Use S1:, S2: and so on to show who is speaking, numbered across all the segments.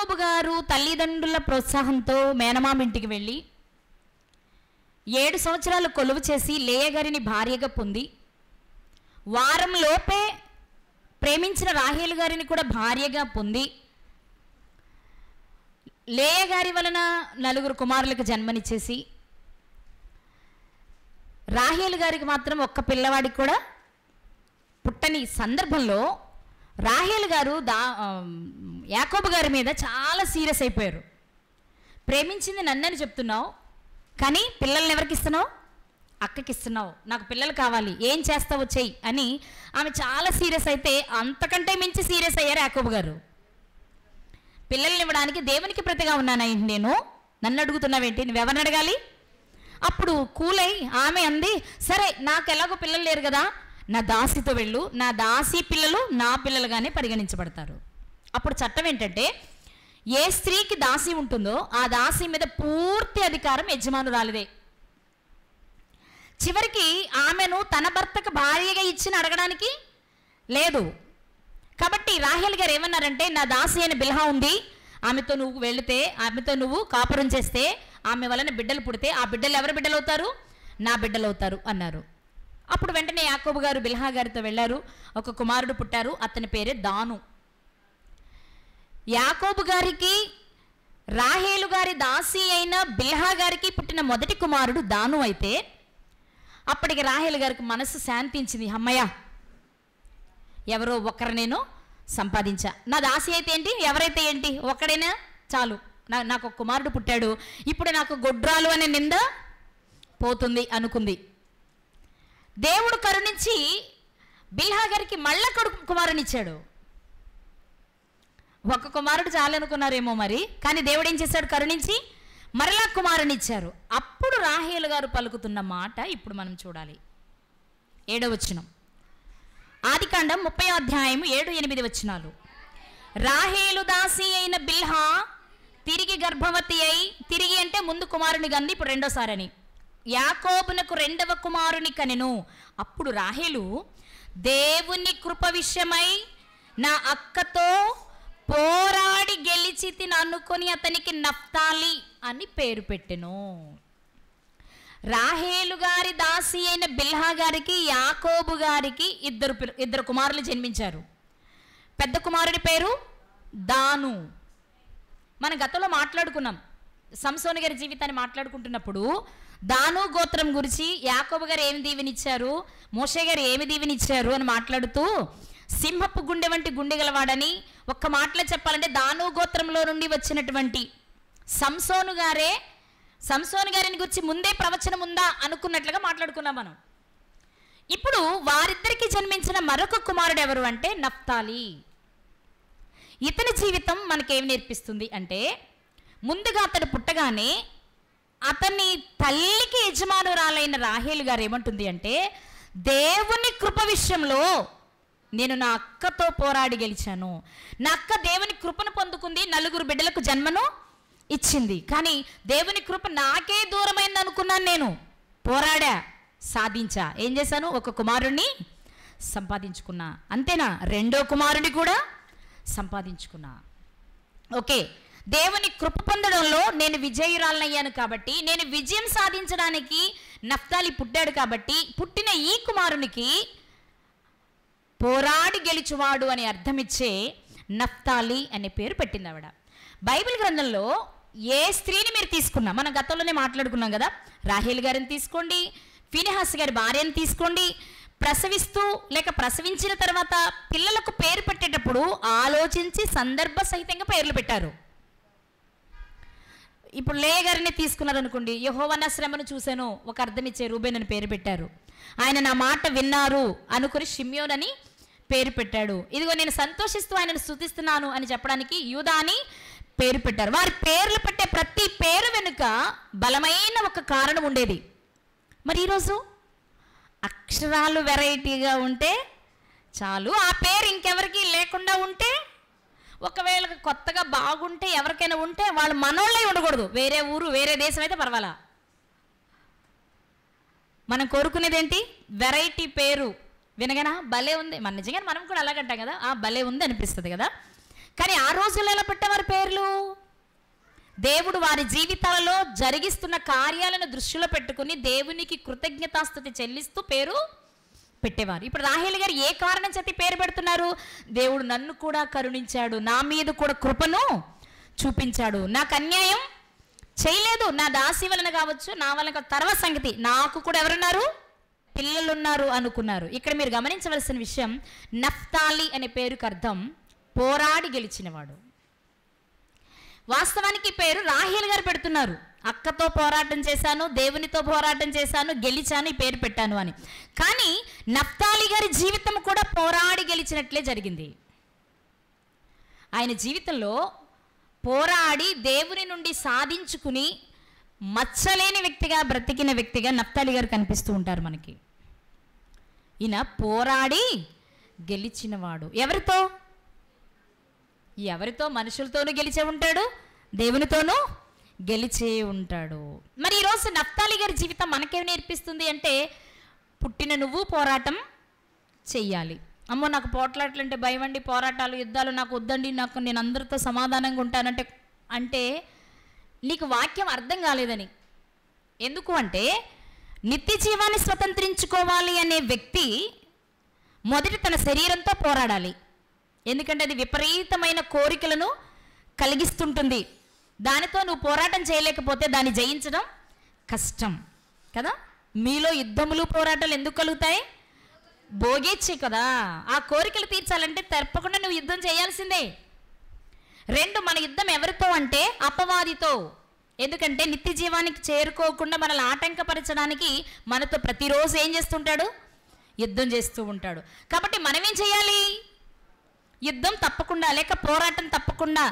S1: యాకోబు గారు తల్లిదండ్రుల ప్రోత్సాహంతో మేనమామ ఇంటికి వెళ్ళి 7 సంవత్సరాలు కొలువు చేసి లేయ గారిని భార్యగా పొంది వారం లోపే ప్రేమించిన రాహేలు గారిని కూడా భార్యగా పొంది లేయ గారి వలన 4 కుమారులకు జన్మనిచ్చేసి రాహేలు గారికి మాత్రం ఒక్క పిల్లవాడికి కూడా పుట్టని సందర్భంలో రాహేలు గారు యాకోబు గారి మీద చాలా సీరియస్ అయిపోయారు. ప్రేమించింది నన్నని చెప్తున్నావు, కానీ పిల్లల్ని ఎవరికి ఇస్తున్నావు? అక్కకి ఇస్తున్నావు. నాకు పిల్లలు కావాలి, ఏం చేస్తావు చెయ్యి అని ఆమె చాలా సీరియస్ అయితే అంతకంటే మించి సీరియస్ అయ్యారు యాకోబు గారు. పిల్లల్ని ఇవ్వడానికి దేవునికి ప్రతిగా ఉన్నానండి నేను, నన్ను అడుగుతున్నావేంటి, నువ్వెవరిని అడగాలి? అప్పుడు కూలై ఆమె అంది, సరే నాకు ఎలాగో పిల్లలు లేరు కదా, నా దాసితో వెళ్ళు, నా దాసి పిల్లలు నా పిల్లలుగానే పరిగణించబడతారు. అప్పుడు చట్టం ఏంటంటే ఏ స్త్రీకి దాసి ఉంటుందో ఆ దాసి మీద పూర్తి అధికారం యజమానురాలిదే. చివరికి ఆమెను తన భర్తకు భార్యగా ఇచ్చిన అడగడానికి లేదు. కాబట్టి రాహేల్ గారు ఏమన్నారంటే, నా దాసి అయిన బిల్హా ఉంది, ఆమెతో నువ్వు వెళితే, ఆమెతో నువ్వు కాపురం చేస్తే, ఆమె వలన బిడ్డలు పుడితే ఆ బిడ్డలు ఎవరి బిడ్డలు అవుతారు? నా బిడ్డలు అవుతారు అన్నారు. అప్పుడు వెంటనే యాకోబు గారు బిల్హా గారితో వెళ్ళారు. ఒక కుమారుడు పుట్టారు, అతని పేరే దాను. యాకోబు గారికి రాహేలు గారి దాసి అయిన బిల్హా గారికి పుట్టిన మొదటి కుమారుడు దాను అయితే అప్పటికి రాహేలు గారికి మనసు శాంతించింది. అమ్మయ్య, ఎవరో ఒకరు నేను సంపాదించా, నా దాసి అయితే ఏంటి, ఎవరైతే ఏంటి, ఒక్కడైనా చాలు, నాకు ఒక కుమారుడు పుట్టాడు, ఇప్పుడు నాకు గొడ్రాలు అనే నింద పోతుంది అనుకుంది. దేవుడు కరుణించి బిల్హా గారికి మళ్ళా కుమారునిచ్చాడు. ఒక కుమారుడు చాలనుకున్నారేమో మరి, కానీ దేవుడు ఏం చేశాడు? కరుణించి మరలా కుమారునిచ్చారు. అప్పుడు రాహేలు గారు పలుకుతున్న మాట ఇప్పుడు మనం చూడాలి. 7వ వచనం, ఆదికాండం 30వ అధ్యాయం 7-8 వచనాలు. రాహేలు దాసి అయిన బిల్హా తిరిగి గర్భవతి అయి, తిరిగి అంటే ముందు కుమారుని గంది, ఇప్పుడు రెండోసారని, యాకోబునకు 2వ కుమారుని కనెను. అప్పుడు రాహేలు దేవుని కృప విషయమై నా అక్కతో పోరాడి గెలిచి తిని అనుకొని అతనికి నఫ్తాలి అని పేరు పెట్టెను. రాహేలు గారి దాసి అయిన బిల్హా గారికి యాకోబు గారికి ఇద్దరు కుమారులు జన్మించారు. పెద్ద కుమారుడి పేరు దాను. మనం గతంలో మాట్లాడుకున్నాం, సంసోను గారి జీవితాన్ని మాట్లాడుకుంటున్నప్పుడు దాను గోత్రం గురించి యాకోబు గారు ఏమి దీవెనిచ్చారు, మోషే గారు ఏమి దీవెనిచ్చారు అని మాట్లాడుతూ సింహపు గుండె వంటి గుండె గలవాడని, ఒక్క మాటలో చెప్పాలంటే దాను గోత్రంలో నుండి వచ్చినటువంటి సంసోను గారిని గురించి ముందే ప్రవచనం ఉందా అనుకున్నట్లుగా మాట్లాడుకున్నాం మనం. ఇప్పుడు వారిద్దరికి జన్మించిన మరొక కుమారుడు ఎవరు అంటే నఫ్తాలి. ఇతని జీవితం మనకేమి నేర్పిస్తుంది అంటే, ముందుగా అతడు పుట్టగానే అతని తల్లికి యజమానురాలైన రాహేలు గారు ఏమంటుంది అంటే, దేవుని కృప విషయంలో నేను నా అక్కతో పోరాడి గెలిచాను, నా అక్క దేవుని కృపను పొందుకుంది, 4 బిడ్డలకు జన్మను ఇచ్చింది, కానీ దేవుని కృప నాకే దూరమైంది అనుకున్నాను, నేను పోరాడా, సాధించా, ఏం చేశాను, ఒక కుమారుణ్ణి సంపాదించుకున్నా, అంతేనా, 2వ కుమారుని కూడా సంపాదించుకున్నా. ఓకే, దేవుని కృప పొందడంలో నేను విజయురాలనయ్యాను కాబట్టి, నేను విజయం సాధించడానికి నఫ్తాలి పుట్టాడు కాబట్టి, పుట్టిన ఈ కుమారునికి పోరాడి గెలుచువాడు అని అర్థమిచ్చే నఫ్తాలి అనే పేరు పెట్టింది ఆవిడ. బైబిల్ గ్రంథంలో ఏ స్త్రీని మీరు తీసుకున్నా, మనం గతంలోనే మాట్లాడుకున్నాం కదా, రాహేలు గారిని తీసుకోండి, ఫీనెహాస్ గారి భార్యను తీసుకోండి, ప్రసవిస్తూ లేక ప్రసవించిన తర్వాత పిల్లలకు పేరు పెట్టేటప్పుడు ఆలోచించి సందర్భ సహితంగా పేర్లు పెట్టారు. ఇప్పుడు లేయ గారిని తీసుకున్నారనుకోండి, యెహోవా నా శ్రమను చూశాను, ఒక అర్థం ఇచ్చే రూబేన్ అని పేరు పెట్టారు. ఆయన నా మాట విన్నారు అనుకుని షిమ్యోన్ అని పేరు పెట్టాడు. ఇదిగో నేను సంతోషిస్తూ ఆయనను స్తుతిస్తున్నాను అని చెప్పడానికి యూదా అని పేరు పెట్టారు. వారి పేర్లు పెట్టే ప్రతి పేరు వెనుక బలమైన ఒక కారణం ఉండేది. మరి ఈరోజు అక్షరాలు వెరైటీగా ఉంటే చాలు, ఆ పేరు ఇంకెవరికి లేకుండా ఉంటే, ఒకవేళ కొత్తగా బాగుంటే ఎవరికైనా ఉంటే వాళ్ళు మనోళ్ళే ఉండకూడదు, వేరే ఊరు వేరే దేశం అయితే పర్వాలా. మనం కోరుకునేది ఏంటి, వెరైటీ పేరు వినగానా భలే ఉంది, మన నిజంగా మనం కూడా అలాగంటాం కదా, ఆ భలే ఉంది అనిపిస్తుంది కదా. కానీ ఆ రోజుల్లో ఎలా పెట్టేవారు పేర్లు? దేవుడు వారి జీవితాలలో జరిగిస్తున్న కార్యాలను దృష్టిలో పెట్టుకుని దేవునికి కృతజ్ఞతాస్తుతి చెల్లిస్తూ పేరు పెట్టేవారు. ఇప్పుడు రాహేలు గారు ఏ కారణం చేత పేరు పెడుతున్నారు? దేవుడు నన్ను కూడా కరుణించాడు, నా మీద కూడా కృపను చూపించాడు, నాకు అన్యాయం చేయలేదు, నా దాసి వలన కావచ్చు, నా వలన తర్వాత సంగతి, నాకు కూడా ఎవరున్నారు? పిల్లలున్నారు అనుకున్నారు. ఇక్కడ మీరు గమనించవలసిన విషయం, నఫ్తాలి అనే పేరుకు అర్థం పోరాడి గెలిచినవాడు. వాస్తవానికి పేరు రాహేలు గారు పెడుతున్నారు. అక్కతో పోరాటం చేశాను, దేవునితో పోరాటం చేశాను, గెలిచాను, ఈ పేరు పెట్టాను అని. కానీ నఫ్తాలి గారి జీవితం కూడా పోరాడి గెలిచినట్లే జరిగింది. ఆయన జీవితంలో పోరాడి దేవుని నుండి సాధించుకుని మచ్చలేని వ్యక్తిగా బ్రతికిన వ్యక్తిగా నఫ్తాలి గారు కనిపిస్తూ ఉంటారు మనకి. ఈయన పోరాడి గెలిచినవాడు. ఎవరితో? మనుషులతోనూ గెలిచే ఉంటాడు, దేవునితోనూ గెలిచే ఉంటాడు. మరి ఈరోజు నఫ్తాలి గారి జీవితం మనకేమి నేర్పిస్తుంది అంటే, పుట్టిన నువ్వు పోరాటం చెయ్యాలి. అమ్మో నాకు పోట్లాటలంటే భయం అండి, పోరాటాలు యుద్ధాలు నాకు వద్దండి, నేను అందరితో సమాధానంగా ఉంటానంటే అంటే నీకు వాక్యం అర్థం కాలేదని. ఎందుకు అంటే, నిత్య జీవాన్ని స్వతంత్రించుకోవాలి అనే వ్యక్తి మొదట తన శరీరంతో పోరాడాలి. ఎందుకంటే అది విపరీతమైన కోరికలను కలిగిస్తుంటుంది. దానితో నువ్వు పోరాటం చేయలేకపోతే దాన్ని జయించడం కష్టం కదా. మీలో యుద్ధములు పోరాటాలు ఎందుకు కలుగుతాయి? భోగేచ్ఛే కదా. ఆ కోరికలు తీర్చాలంటే తప్పకుండా నువ్వు యుద్ధం చేయాల్సిందే. 2, మన యుద్ధం ఎవరితో అంటే అపవాదితో. ఎందుకంటే నిత్య జీవానికి చేరుకోకుండా మనల్ని ఆటంకపరచడానికి మనతో ప్రతిరోజు ఏం చేస్తుంటాడు? యుద్ధం చేస్తూ ఉంటాడు. కాబట్టి మనం ఏం చేయాలి? యుద్ధం తప్పకుండా, లేక పోరాటం తప్పకుండా,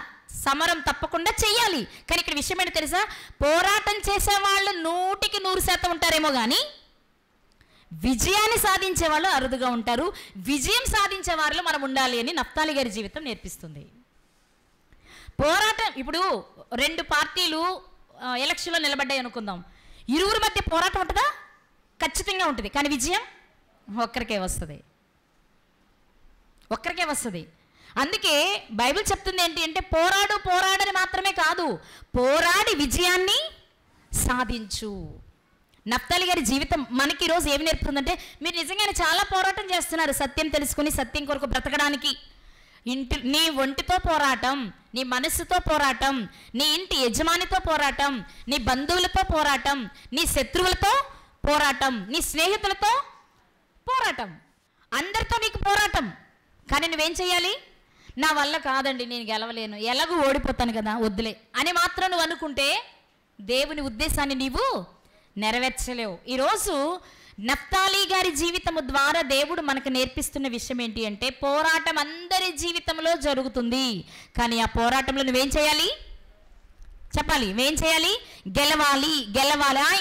S1: సమరం తప్పకుండా చెయ్యాలి. కానీ ఇక్కడ విషయం ఏంటో తెలుసా? పోరాటం చేసేవాళ్ళు 100% ఉంటారేమో కానీ విజయాన్ని సాధించే వాళ్ళు అరుదుగా ఉంటారు. విజయం సాధించే వారిలో మనం ఉండాలి అని నఫ్తాలి గారి జీవితం నేర్పిస్తుంది. పోరాటం, ఇప్పుడు 2 పార్టీలు ఎలక్షన్లో నిలబడ్డాయి అనుకుందాం. ఇరువురి మధ్య పోరాటం ఉంటుందా? ఖచ్చితంగా ఉంటుంది. కానీ విజయం ఒక్కరికే వస్తుంది. అందుకే బైబిల్ చెప్తుంది ఏంటి అంటే, పోరాడని మాత్రమే కాదు, పోరాడి విజయాన్ని సాధించు. నఫ్తాలి గారి జీవితం మనకి ఈరోజు ఏమి నేర్పుతుందంటే, మీరు నిజంగానే చాలా పోరాటం చేస్తున్నారు సత్యం తెలుసుకుని సత్యం కొరకు బ్రతకడానికి. నీ ఒంటితో పోరాటం, నీ మనస్సుతో పోరాటం, నీ ఇంటి యజమానితో పోరాటం, నీ బంధువులతో పోరాటం, నీ శత్రువులతో పోరాటం, నీ స్నేహితులతో పోరాటం, అందరితో నీకు పోరాటం. కానీ నువ్వేం చేయాలి? నా వల్ల కాదండి, నేను గెలవలేను, ఎలాగూ ఓడిపోతాను కదా, వద్దులే అని మాత్రం నువ్వు అనుకుంటే దేవుని ఉద్దేశాన్ని నీవు నెరవేర్చలేవు. ఈరోజు నఫ్తాలి గారి జీవితము ద్వారా దేవుడు మనకు నేర్పిస్తున్న విషయం ఏంటి అంటే, పోరాటం అందరి జీవితంలో జరుగుతుంది. కానీ ఆ పోరాటంలో నువ్వేం చేయాలి? చెప్పాలి. నువ్వేం చేయాలి? గెలవాలి.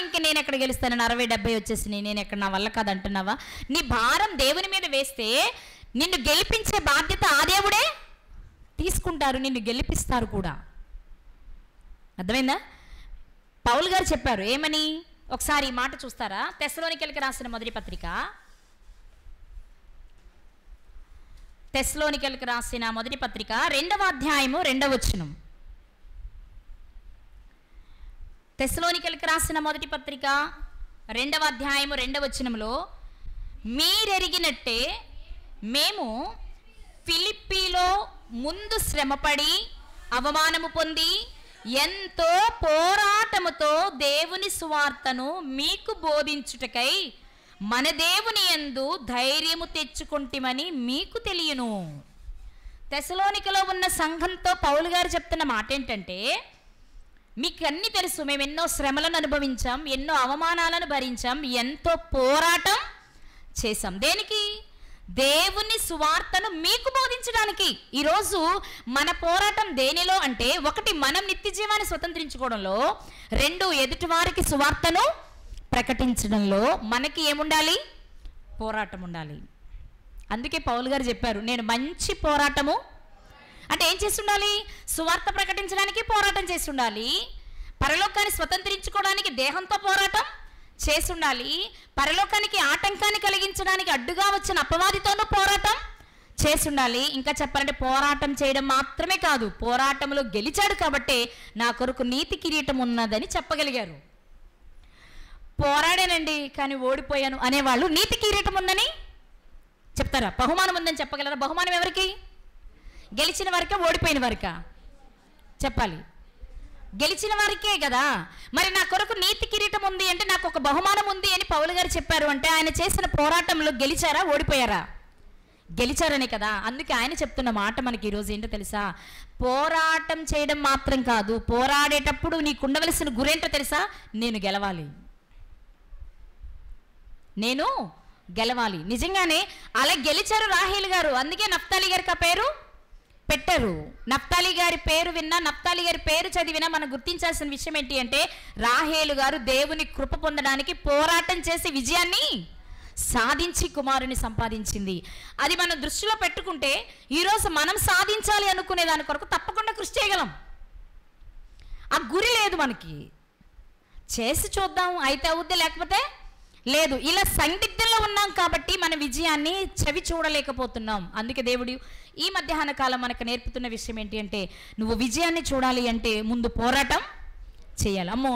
S1: ఇంక నేను ఎక్కడ గెలుస్తాను, 60-70 వచ్చేసినాయి, నేను ఎక్కడ, నా వల్ల కాదు అంటున్నావా? నీ భారం దేవుని మీద వేస్తే నిన్ను గెలిపించే బాధ్యత ఆ దేవుడే తీసుకుంటారు, నిన్ను గెలిపిస్తారు కూడా. అర్థమైందా? పౌలు గారు చెప్పారు ఏమని? ఒకసారి ఈ మాట చూస్తారా? తెస్సలోనికీయులకు రాసిన మొదటి పత్రిక, తెస్సలోనికీయులకు రాసిన మొదటి పత్రిక 2వ అధ్యాయము 2వ వచనం. తెస్సలోనికీయులకు రాసిన మొదటి పత్రిక 2వ అధ్యాయము 2వ వచనంలో, మీరెరిగినట్టే మేము ఫిలిప్పీలో ముందు శ్రమపడి అవమానము పొంది ఎంతో పోరాటముతో దేవుని సువార్తను మీకు బోధించుటకై మన దేవుని యందు ధైర్యము తెచ్చుకుంటిమని మీకు తెలియను. తెస్సలోనికలో ఉన్న సంఘంతో పౌలు గారు చెప్తున్న మాట ఏంటంటే, మీకు అన్నీ తెలుసు, మేము ఎన్నో శ్రమలను అనుభవించాం, ఎన్నో అవమానాలను భరించాం, ఎంతో పోరాటం చేశాం. దేనికి? దేవుని సువార్తను మీకు బోధించడానికి. ఈరోజు మన పోరాటం దేనిలో అంటే, 1 మనం నిత్య జీవాన్ని స్వతంత్రించుకోవడంలో, 2 ఎదుటి వారికి సువార్తను ప్రకటించడంలో మనకి ఏముండాలి? పోరాటం ఉండాలి. అందుకే పౌలు గారు చెప్పారు, నేను మంచి పోరాటము అంటే ఏం చేసి ఉండాలి? సువార్త ప్రకటించడానికి పోరాటం చేసి ఉండాలి, పరలోకాన్ని స్వతంత్రించుకోవడానికి దేహంతో పోరాటం చేసి ఉండాలి, పరలోకానికి ఆటంకాన్ని కలిగించడానికి అడ్డుగా వచ్చిన అపవాదితోనూ పోరాటం చేసి ఉండాలి. ఇంకా చెప్పాలంటే పోరాటం చేయడం మాత్రమే కాదు, పోరాటంలో గెలిచాడు కాబట్టి నా కొరకు నీతి కిరీటం ఉన్నదని చెప్పగలిగారు. పోరాడానండి కానీ ఓడిపోయాను అనేవాళ్ళు నీతి కిరీటం ఉందని చెప్తారా? బహుమానం ఉందని చెప్పగలరా? బహుమానం ఎవరికి? గెలిచిన వారికా ఓడిపోయిన వారికా? చెప్పాలి. గెలిచిన వారికే కదా. మరి నా కొరకు నీతి కిరీటం ఉంది అంటే నాకు ఒక బహుమానం ఉంది అని పౌలు గారు చెప్పారు అంటే ఆయన చేసిన పోరాటంలో గెలిచారా ఓడిపోయారా? గెలిచారనే కదా. అందుకే ఆయన చెప్తున్న మాట మనకి ఈరోజు ఏంటో తెలుసా? పోరాటం చేయడం మాత్రం కాదు, పోరాడేటప్పుడు నీకు ఉండవలసిన గురేంటో తెలుసా? నేను గెలవాలి, నేను గెలవాలి. నిజంగానే అలా గెలిచారు రాహేలు గారు. అందుకే నఫ్తాలి గారికి ఆ పేరు పెట్టారు. నఫ్తాలి గారి పేరు విన్నా, నఫ్తాలి గారి పేరు చదివినా మనం గుర్తించాల్సిన విషయం ఏంటి అంటే రాహేలు గారు దేవుని కృప పొందడానికి పోరాటం చేసి విజయాన్ని సాధించి కుమారుని సంపాదించింది. అది మనం దృష్టిలో పెట్టుకుంటే ఈరోజు మనం సాధించాలి అనుకునే దాని కొరకు తప్పకుండా కృషి చేయగలం. ఆ గురి లేదు మనకి, చేసి చూద్దాం అయితే అవుద్ది లేకపోతే లేదు. ఇలా సందిగ్ధంలో ఉన్నాం కాబట్టి మన విజయాన్ని చవి చూడలేకపోతున్నాం. అందుకే దేవుడు ఈ మధ్యాహ్న కాలం మనకు నేర్పుతున్న విషయం ఏంటి అంటే నువ్వు విజయాన్ని చూడాలి అంటే ముందు పోరాటం చేయాలి. అమ్మో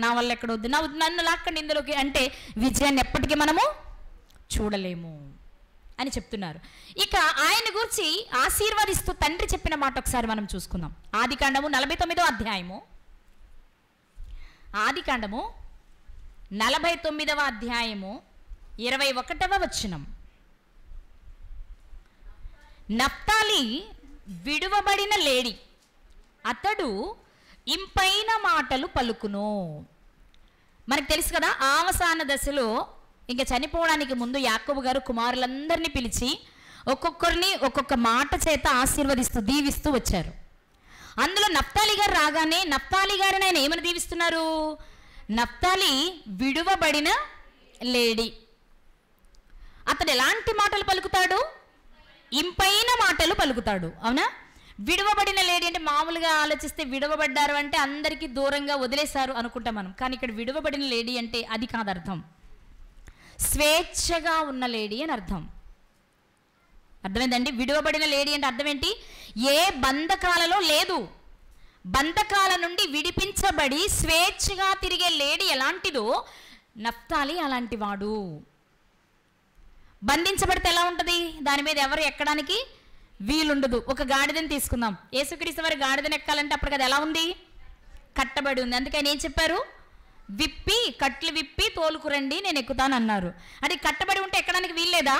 S1: నా వల్ల ఎక్కడ వద్దు, నన్ను లాక్కండి ఇందులోకి అంటే విజయాన్ని ఎప్పటికీ మనము చూడలేము అని చెప్తున్నారు. ఇక ఆయన గురించి ఆశీర్వదిస్తూ తండ్రి చెప్పిన మాట ఒకసారి మనం చూసుకుందాం. ఆదికాండము 49వ అధ్యాయము, ఆదికాండము 49వ అధ్యాయము 21వ వచనం. నఫ్తాలి విడువబడిన లేడి, అతడు ఇంపైన మాటలు పలుకును. మనకు తెలుసు కదా, అవసాన దశలో ఇంకా చనిపోవడానికి ముందు యాకోబు గారు కుమారులందరినీ పిలిచి ఒక్కొక్కరిని ఒక్కొక్క మాట చేత ఆశీర్వదిస్తూ దీవిస్తూ వచ్చారు. అందులో నఫ్తాలి గారు రాగానే నఫ్తాలి గారిని ఆయన ఏమని దీవిస్తున్నారు? నఫ్తాలి విడువబడిన లేడి. అతడు ఎలాంటి మాటలు పలుకుతాడు? ఇంపైన మాటలు పలుకుతాడు. అవునా? విడువబడిన లేడి అంటే మామూలుగా ఆలోచిస్తే విడువబడ్డారు అంటే అందరికీ దూరంగా వదిలేశారు అనుకుంటాం మనం. కానీ ఇక్కడ విడువబడిన లేడి అంటే అది కాదు అర్థం. స్వేచ్ఛగా ఉన్న లేడి అని అర్థం. అర్థమైందండి? విడువబడిన లేడి అంటే అర్థం ఏంటి? ఏ బంధకాలలో లేదు, బంధకాల నుండి విడిపించబడి స్వేచ్ఛగా తిరిగే లేడి ఎలాంటిదో నఫ్తాలి అలాంటి వాడు. బంధించబడితే ఎలా ఉంటుంది? దాని మీద ఎవరు ఎక్కడానికి వీలుండదు. ఒక గాడిదని తీసుకుందాం. యేసుక్రీస్తు వారి గాడిదని ఎక్కాలంటే అప్పుడు కదా ఎలా ఉంది? కట్టబడి ఉంది. అందుకని ఏం చెప్పారు? విప్పి కట్లు విప్పి తోలుకురండి నేను ఎక్కుతాను అన్నారు. అంటే కట్టబడి ఉంటే ఎక్కడానికి వీల్లేదా?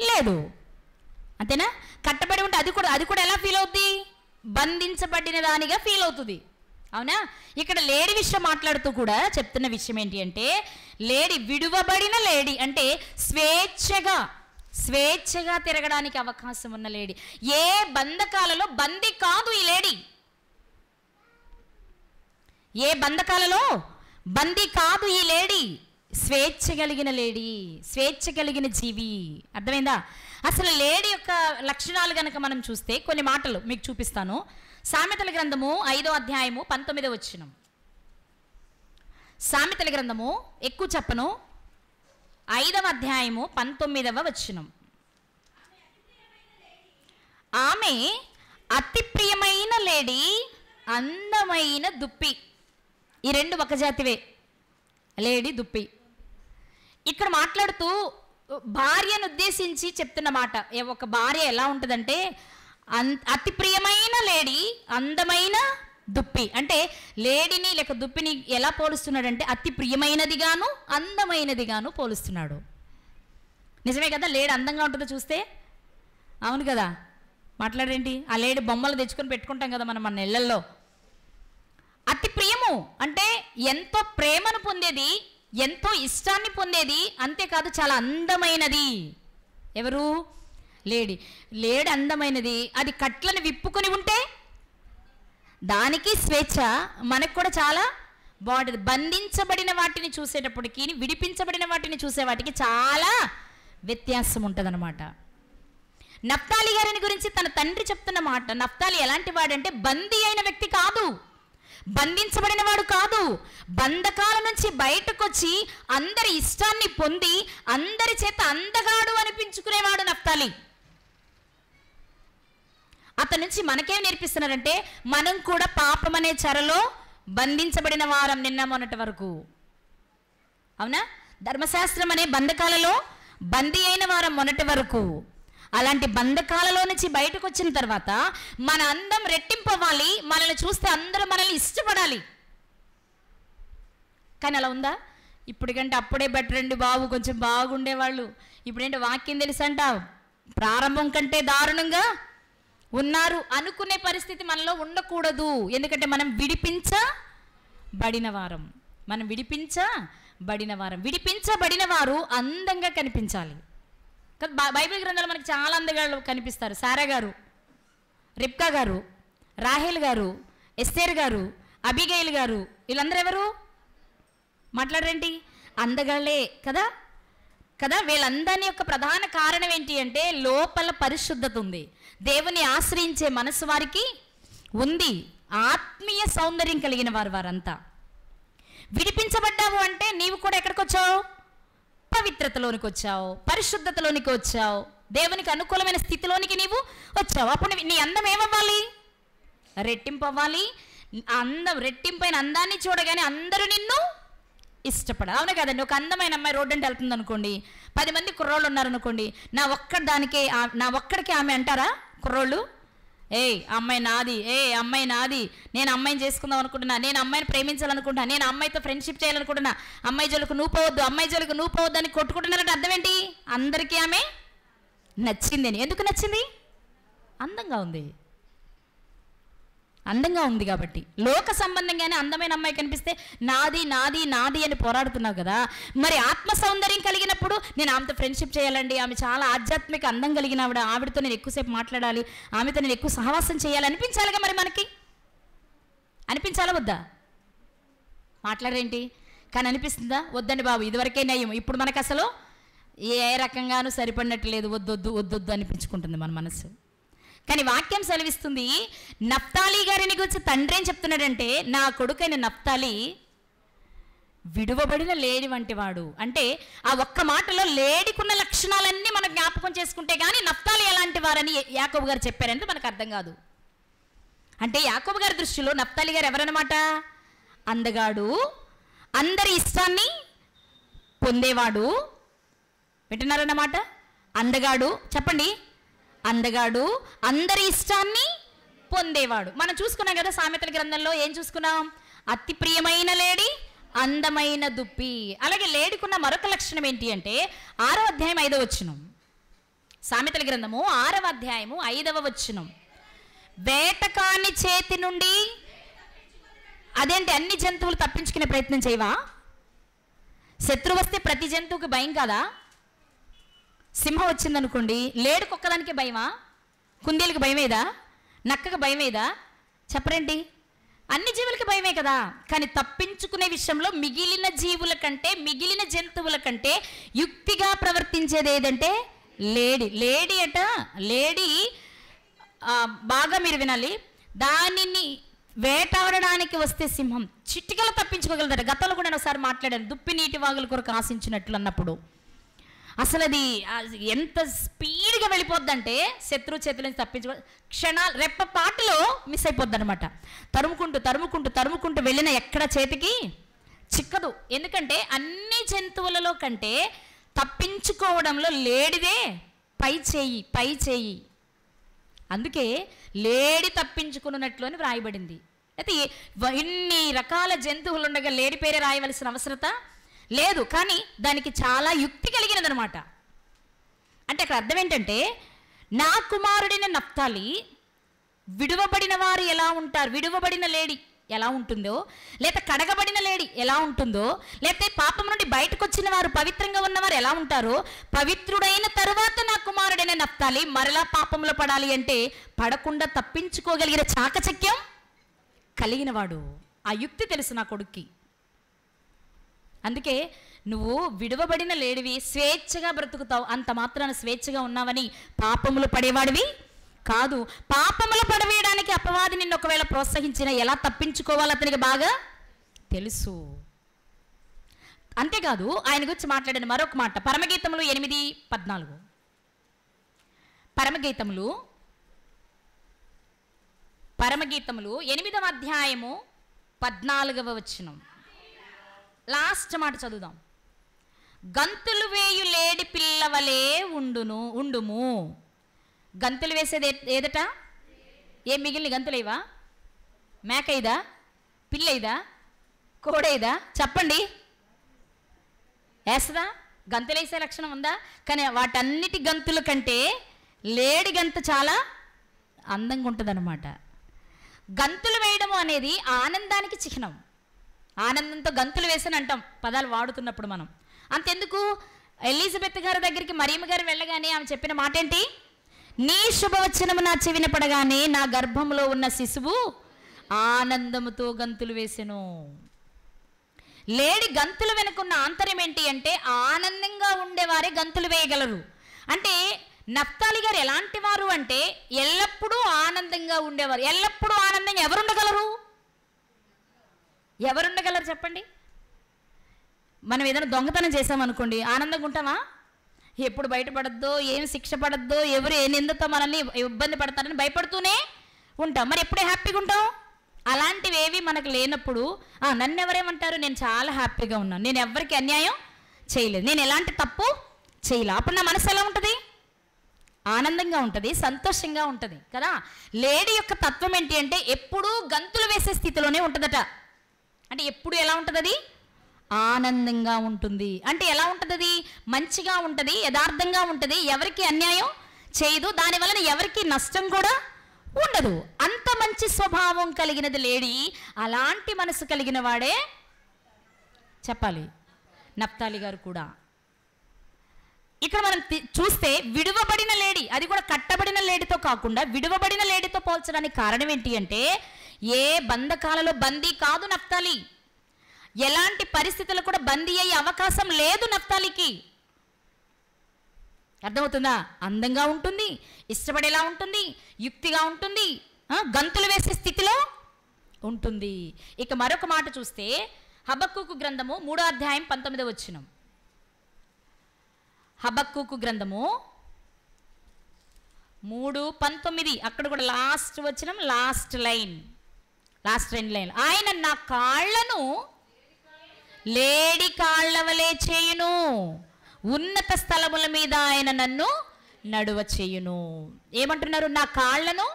S1: లేదు. అంతేనా? కట్టబడి ఉంటే అది కూడా ఎలా ఫీల్ అవుతుంది? బంధించబడిన దానిగా ఫీల్ అవుతుంది. అవునా? ఇక్కడ లేడి విషయం మాట్లాడుతూ కూడా చెప్తున్న విషయం ఏంటి అంటే లేడి విడువబడిన లేడి అంటే స్వేచ్ఛగా తిరగడానికి అవకాశం ఉన్న లేడి. ఏ బంధకాలలో బందీ కాదు ఈ లేడి. ఏ బంధకాలలో బందీ కాదు ఈ లేడి. స్వేచ్ఛ కలిగిన లేడి, స్వేచ్ఛ కలిగిన జీవి. అర్థమైందా? అసలు లేడి యొక్క లక్షణాలు కనుక మనం చూస్తే కొన్ని మాటలు మీకు చూపిస్తాను. సామెతల గ్రంథము 5వ అధ్యాయము 19వ వచనం. సామెతల గ్రంథము ఎక్కువ చెప్పను, 5వ అధ్యాయము 19వ వచనం. ఆమె అతి ప్రియమైన లేడి, అందమైన దుప్పి. ఈ రెండు ఒక జాతివే, లేడి దుప్పి. ఇక్కడ మాట్లాడుతూ భార్యను ఉద్దేశించి చెప్తున్న మాట. ఒక భార్య ఎలా ఉంటుందంటే అతి ప్రియమైన లేడి, అందమైన దుప్పి. అంటే లేడిని లేక దుప్పిని ఎలా పోలుస్తున్నాడంటే అతి ప్రియమైనదిగాను అందమైనదిగాను పోలుస్తున్నాడు. నిజమే కదా? లేడి అందంగా ఉంటుందో చూస్తే? అవును కదా? మాట్లాడేంటి? ఆ లేడి బొమ్మలు తెచ్చుకొని పెట్టుకుంటాం కదా మనం మన ఇళ్లల్లో. అతి ప్రియము అంటే ఎంతో ప్రేమను పొందేది, ఎంతో ఇష్టాన్ని పొందేది, అంతేకాదు చాలా అందమైనది. ఎవరు? లేడి. లేడి అందమైనది. అది కట్లను విప్పుకొని ఉంటే దానికి స్వేచ్ఛ, మనకు కూడా చాలా బాగుంటుంది. బంధించబడిన వాటిని చూసేటప్పటికి విడిపించబడిన వాటిని చూసే వాటికి చాలా వ్యత్యాసం ఉంటుంది అనమాట. నఫ్తాలి గారిని గురించి తన తండ్రి చెప్తున్న మాట. నఫ్తాలి ఎలాంటి వాడంటే బందీ అయిన వ్యక్తి కాదు, బంధించబడిన వాడు కాదు. బంధకాల నుంచి బయటకు వచ్చి అందరి ఇష్టాన్ని పొంది అందరి చేత అందగాడు అనిపించుకునేవాడు నఫ్తాలి. అతని నుంచి మనకేం నేర్పిస్తున్నారంటే మనం కూడా పాపం అనే చెరలో బంధించబడిన వారం నిన్న మొన్నటి వరకు. అవునా? ధర్మశాస్త్రం అనే బంధకాలలో బందీ అయిన వారం మొన్నటి వరకు. అలాంటి బంధకాలలో నుంచి బయటకు వచ్చిన తర్వాత మన అందం రెట్టింపవ్వాలి, మనల్ని చూస్తే అందరూ మనల్ని ఇష్టపడాలి. కానీ అలా ఉందా? ఇప్పటికంటే అప్పుడే బెటర్ అండి బాబు, కొంచెం బాగుండేవాళ్ళు. ఇప్పుడేంటి వాక్యం తెలుసంట ప్రారంభం కంటే దారుణంగా ఉన్నారు అనుకునే పరిస్థితి మనలో ఉండకూడదు. ఎందుకంటే మనం విడిపించబడిన వారం. విడిపించబడిన వారు అందంగా కనిపించాలి. బైబిల్ గ్రంథాలు మనకి చాలా అందగాళ్ళు కనిపిస్తారు. సారా గారు, రిబ్కా గారు, రాహేల్ గారు, ఎస్తేర్ గారు, అబిగైల్ గారు, వీళ్ళందరూ ఎవరు? మాట్లాడరేంటి? అందగాళ్ళే కదా. వీళ్ళందరి యొక్క ప్రధాన కారణం ఏంటి అంటే లోపల పరిశుద్ధత ఉంది, దేవుని ఆశ్రయించే మనసు వారికి ఉంది, ఆత్మీయ సౌందర్యం కలిగిన వారంతా. విడిపించబడ్డావు అంటే నీవు కూడా ఎక్కడికి వచ్చావు? పవిత్రతలోనికి వచ్చావు, పరిశుద్ధతలోనికి వచ్చావు, దేవునికి అనుకూలమైన స్థితిలోనికి నీవు వచ్చావు. అప్పుడు నీ అందం ఏమవ్వాలి? రెట్టింపు అవ్వాలి. అందం రెట్టింపైన అందాన్ని చూడగానే అందరూ నిన్ను ఇష్టపడాలి. అవునా కదండి? ఒక అందమైన అమ్మాయి రోడ్డు అంటే వెళ్తుంది అనుకోండి, 10 మంది కుర్రోళ్ళు ఉన్నారనుకోండి, నా ఒక్కడికి ఆమె అంటారా కుర్రోళ్ళు? అమ్మాయి నాది, నేను అమ్మాయిని చేసుకుందాం అనుకుంటున్నా, నేను అమ్మాయిని ప్రేమించాలనుకుంటున్నా, నేను అమ్మాయితో ఫ్రెండ్షిప్ చేయాలనుకుంటున్నా, అమ్మాయి జోలికి నువ్వు పోవద్దు అని కొట్టుకుంటున్నారంటే అర్థం ఏంటి? అందరికీ ఆమె నచ్చిందని. ఎందుకు నచ్చింది? అందంగా ఉంది కాబట్టి. లోక సంబంధంగానే అందమైన అమ్మాయి కనిపిస్తే నాది అని పోరాడుతున్నావు కదా. మరి ఆత్మ సౌందర్యం కలిగినప్పుడు నేను ఆమెతో ఫ్రెండ్షిప్ చేయాలండి, ఆమె చాలా ఆధ్యాత్మిక అందం కలిగిన ఆవిడతో నేను ఎక్కువసేపు మాట్లాడాలి, ఆమెతో నేను ఎక్కువ సహవాసం చేయాలి అనిపించాలిగా. మరి మనకి అనిపించాలా వద్దా? మాట్లాడరేంటి? కానీ అనిపిస్తుందా? వద్దండి బాబు, ఇదివరకే నయం, ఇప్పుడు మనకు అసలు ఏ రకంగానూ సరిపడినట్టు లేదు, వద్దొద్దు అనిపించుకుంటుంది మన మనసు. కానీ వాక్యం సెలవిస్తుంది, నఫ్తాలి గారిని గురించి తండ్రి ఏం చెప్తున్నాడంటే, నా కొడుకైన నఫ్తాలి విడువబడిన లేడి వంటి వాడు. అంటే ఆ ఒక్క మాటలో లేడికున్న లక్షణాలన్నీ మనం జ్ఞాపకం చేసుకుంటే కానీ నఫ్తాలి ఎలాంటి వారని యాకోబు గారు చెప్పారంటే మనకు అర్థం కాదు. అంటే యాకోబు గారి దృష్టిలో నఫ్తాలి గారు ఎవరన్నమాట? అందగాడు, అందరి ఇష్టాన్ని పొందేవాడు. వింటున్నారన్నమాట? అందగాడు, చెప్పండి. అందగాడు, అందరి ఇష్టాన్ని పొందేవాడు. మనం చూసుకున్నాం కదా సామెతల గ్రంథంలో. ఏం చూసుకున్నాం? అతి ప్రియమైన లేడి, అందమైన దుప్పి. అలాగే లేడికున్న మరొక లక్షణం ఏంటి అంటే 6వ అధ్యాయం 5వ వచనం. సామెతల గ్రంథము 6వ అధ్యాయము 5వ వచనం. వేటకాని చేతి నుండి. అదేంటి? అన్ని జంతువులు తప్పించుకునే ప్రయత్నం చేయవా? శత్రువు వస్తే ప్రతి జంతువుకి భయం కాదా? సింహం వచ్చిందనుకోండి, లేడుకు ఒక్కదానికి భయమా? కుందేలుకి భయమేదా? నక్కకి భయమేదా? చెప్పరేంటి? అన్ని జీవులకి భయమే కదా. కానీ తప్పించుకునే విషయంలో మిగిలిన జీవుల కంటే, మిగిలిన జంతువుల కంటే యుక్తిగా ప్రవర్తించేది ఏదంటే లేడి అట. లేడి బాగా మీరు వినాలి, దానిని వేటాడడానికి వస్తే సింహం చిటికలు తప్పించుకోగలదట. గతంలో కూడా నేను ఒకసారి మాట్లాడాను, దుప్పి నీటి వాగుల కొరకు ఆశించినట్లు అన్నప్పుడు. అసలు అది ఎంత స్పీడ్గా వెళ్ళిపోద్దంటే శత్రువు చేతుల నుంచి క్షణాలు రెప్పపాటులో మిస్ అయిపోద్ది అనమాట. తరుముకుంటూ వెళ్ళిన ఎక్కడ చేతికి చిక్కదు. ఎందుకంటే అన్ని జంతువులలో కంటే తప్పించుకోవడంలో లేడిదే పై చేయి. అందుకే లేడి తప్పించుకున్నట్లు అని వ్రాయబడింది. అయితే ఇన్ని రకాల జంతువులు ఉండగా లేడి పేరే రాయవలసిన అవసరత లేదు. కానీ దానికి చాలా యుక్తి కలిగినదనమాట. అంటే అక్కడ అర్థం ఏంటంటే, నా కుమారుడైన నఫ్తాలి విడువబడిన వారు ఎలా ఉంటారు, విడువబడిన లేడి ఎలా ఉంటుందో, లేక కడగబడిన లేడి ఎలా ఉంటుందో, లేకపోతే పాపం నుండి బయటకు వచ్చిన వారు పవిత్రంగా ఉన్నవారు ఎలా ఉంటారో, పవిత్రుడైన తరువాత నా కుమారుడైన నఫ్తాలి మరలా పాపంలో పడాలి అంటే పడకుండా తప్పించుకోగలిగిన చాకచక్యం కలిగిన వాడు. ఆ యుక్తి తెలుసు నా కొడుక్కి. అందుకే నువ్వు విడువబడిన లేడివి, స్వేచ్ఛగా బ్రతుకుతావు. అంత మాత్రాన స్వేచ్ఛగా ఉన్నావని పాపములు పడేవాడివి కాదు. పాపములు పడవేయడానికి అపవాది నిన్ను ఒకవేళ ప్రోత్సహించినా ఎలా తప్పించుకోవాలో అతనికి బాగా తెలుసు. అంతేకాదు ఆయన గురించి మాట్లాడిన మరొక మాట పరమగీతములు 8:14. పరమగీతములు పరమగీతములు 8వ అధ్యాయము 14వ వచనం లాస్ట్ మాట చదువుదాం. గంతులు వేయు లేడి పిల్లవలే ఉండుము. గంతులు వేసేది ఏదట? ఏం మిగిలిన గంతులేవా? మేకైదా? పిల్లైదా? కోడైదా? చెప్పండి. వేస్తుందా? గంతులు వేసే లక్షణం ఉందా? కానీ వాటన్నిటి గంతుల కంటే లేడి గంతు చాలా అందంగా ఉంటుంది అన్నమాట. గంతులు వేయడము అనేది ఆనందానికి చిహ్నం. ఆనందంతో గంతులు వేసని అంటాం పదాలు వాడుతున్నప్పుడు మనం. అంతెందుకు, ఎలిజబెత్ గారి దగ్గరికి మరియమ్మ గారు వెళ్ళగానే ఆమె చెప్పిన మాట ఏంటి? నీ శుభవచనము నా చెవిన పడగానే నా గర్భంలో ఉన్న శిశువు ఆనందముతో గంతులు వేసెను. లేడి గంతులు వెనుకున్న ఆంతర్యం ఏంటి అంటే ఆనందంగా ఉండేవారే గంతులు వేయగలరు. అంటే నఫ్తాలి గారు ఎలాంటి వారు అంటే ఎల్లప్పుడూ ఆనందంగా ఉండేవారు. ఎల్లప్పుడూ ఆనందంగా ఎవరుండగలరు చెప్పండి? మనం ఏదైనా దొంగతనం చేసామనుకోండి, ఆనందంగా ఉంటామా? ఎప్పుడు బయటపడద్దో, ఏం శిక్ష పడద్దో, ఎవరు ఏ నిందతో మనల్ని ఇబ్బంది పడతారని భయపడుతూనే ఉంటాం. మరి ఎప్పుడే హ్యాపీగా ఉంటాం? అలాంటివి ఏవి మనకు లేనప్పుడు నన్ను ఎవరేమంటారు, నేను చాలా హ్యాపీగా ఉన్నాను, నేను ఎవరికి అన్యాయం చేయలేదు, నేను ఎలాంటి తప్పు చేయలే, అప్పుడు నా మనసు ఎలా ఉంటుంది? ఆనందంగా ఉంటుంది, సంతోషంగా ఉంటుంది కదా. లేడీ యొక్క తత్వం ఏంటి అంటే ఎప్పుడూ గంతులు వేసే స్థితిలోనే ఉంటుందట. అంటే ఎప్పుడు ఎలా ఉంటుంది? అది ఆనందంగా ఉంటుంది. అంటే ఎలా ఉంటుంది? అది మంచిగా ఉంటుంది, యథార్థంగా ఉంటుంది, ఎవరికి అన్యాయం చేయదు, దానివలన ఎవరికి నష్టం కూడా ఉండదు. అంత మంచి స్వభావం కలిగినది లేడీ. అలాంటి మనసు కలిగిన వాడే చెప్పాలి నఫ్తాలి గారు కూడా. ఇక్కడ మనం చూస్తే విడువబడిన లేడీ, అది కూడా కట్టబడిన లేడీతో కాకుండా విడువబడిన లేడీతో పోల్చడానికి కారణం ఏంటి అంటే ఏ బంధకాలలో బందీ కాదు నఫ్తాలి. ఎలాంటి పరిస్థితులు కూడా బందీ అయ్యే అవకాశం లేదు నఫ్తాలికి. అర్థమవుతుందా? అందంగా ఉంటుంది, ఇష్టపడేలా ఉంటుంది, యుక్తిగా ఉంటుంది, గంతులు వేసే స్థితిలో ఉంటుంది. ఇక మరొక మాట చూస్తే హబక్కూకు గ్రంథము 3వ అధ్యాయం 19వ వచనం. హబక్కూకు గ్రంథము 3:19. అక్కడ కూడా లాస్ట్ వచనం, లాస్ట్ లైన్. ఆయన నా కాళ్లను లేడి కాళ్ల వలె చేయును, ఉన్నత స్థలముల మీద ఆయన నన్ను నడువ చేయును. ఏమంటున్నారు? నా కాళ్లను